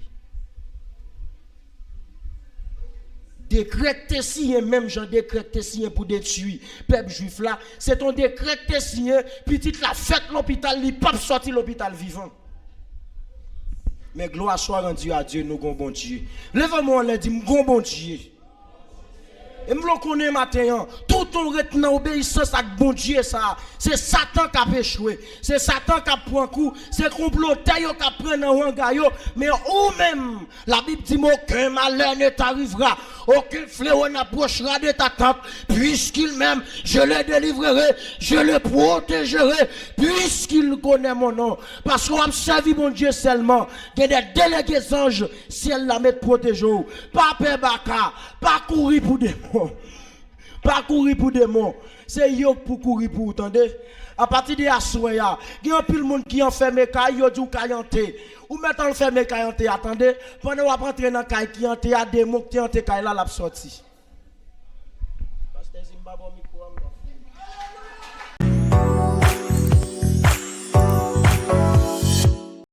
Décret signé même Jean décret signé pour détruire peuple juif là, c'est ton décret signé, petite la fête l'hôpital, li pas sorti l'hôpital vivant. Mais gloire soit rendue à Dieu, nous gon bon Dieu. Lève-moi, on l'a dit, gon bon Dieu. Et nous connaissons matin, tout ton retenant obéissance à bon Dieu, ça, c'est Satan qui a échoué. C'est Satan qui a pris un coup. C'est comploteur qui a pris un hangar. Mais ou même, la Bible dit aucun malheur ne t'arrivera. Aucun fléau n'approchera de ta tente. Puisqu'il m'aime, je le délivrerai. Je le protégerai. Puisqu'il connaît mon nom. Parce qu'on a servi mon Dieu seulement. Il y a des délégués anges. Si elle la met protéger. Pas peur baka. Pas courir pour des mots. Pas courir pour des mots. C'est yo pour courir pour, entendez? À partir de Assoya, il y a plus de monde qui enferme kay yo du kayanté. Ou maintenant enferme kayanté, attendez, pendant qu'on rentrer dans kay qui enté, il y a des mots qui enté kay là la sorti. Pasteur Zimbabwe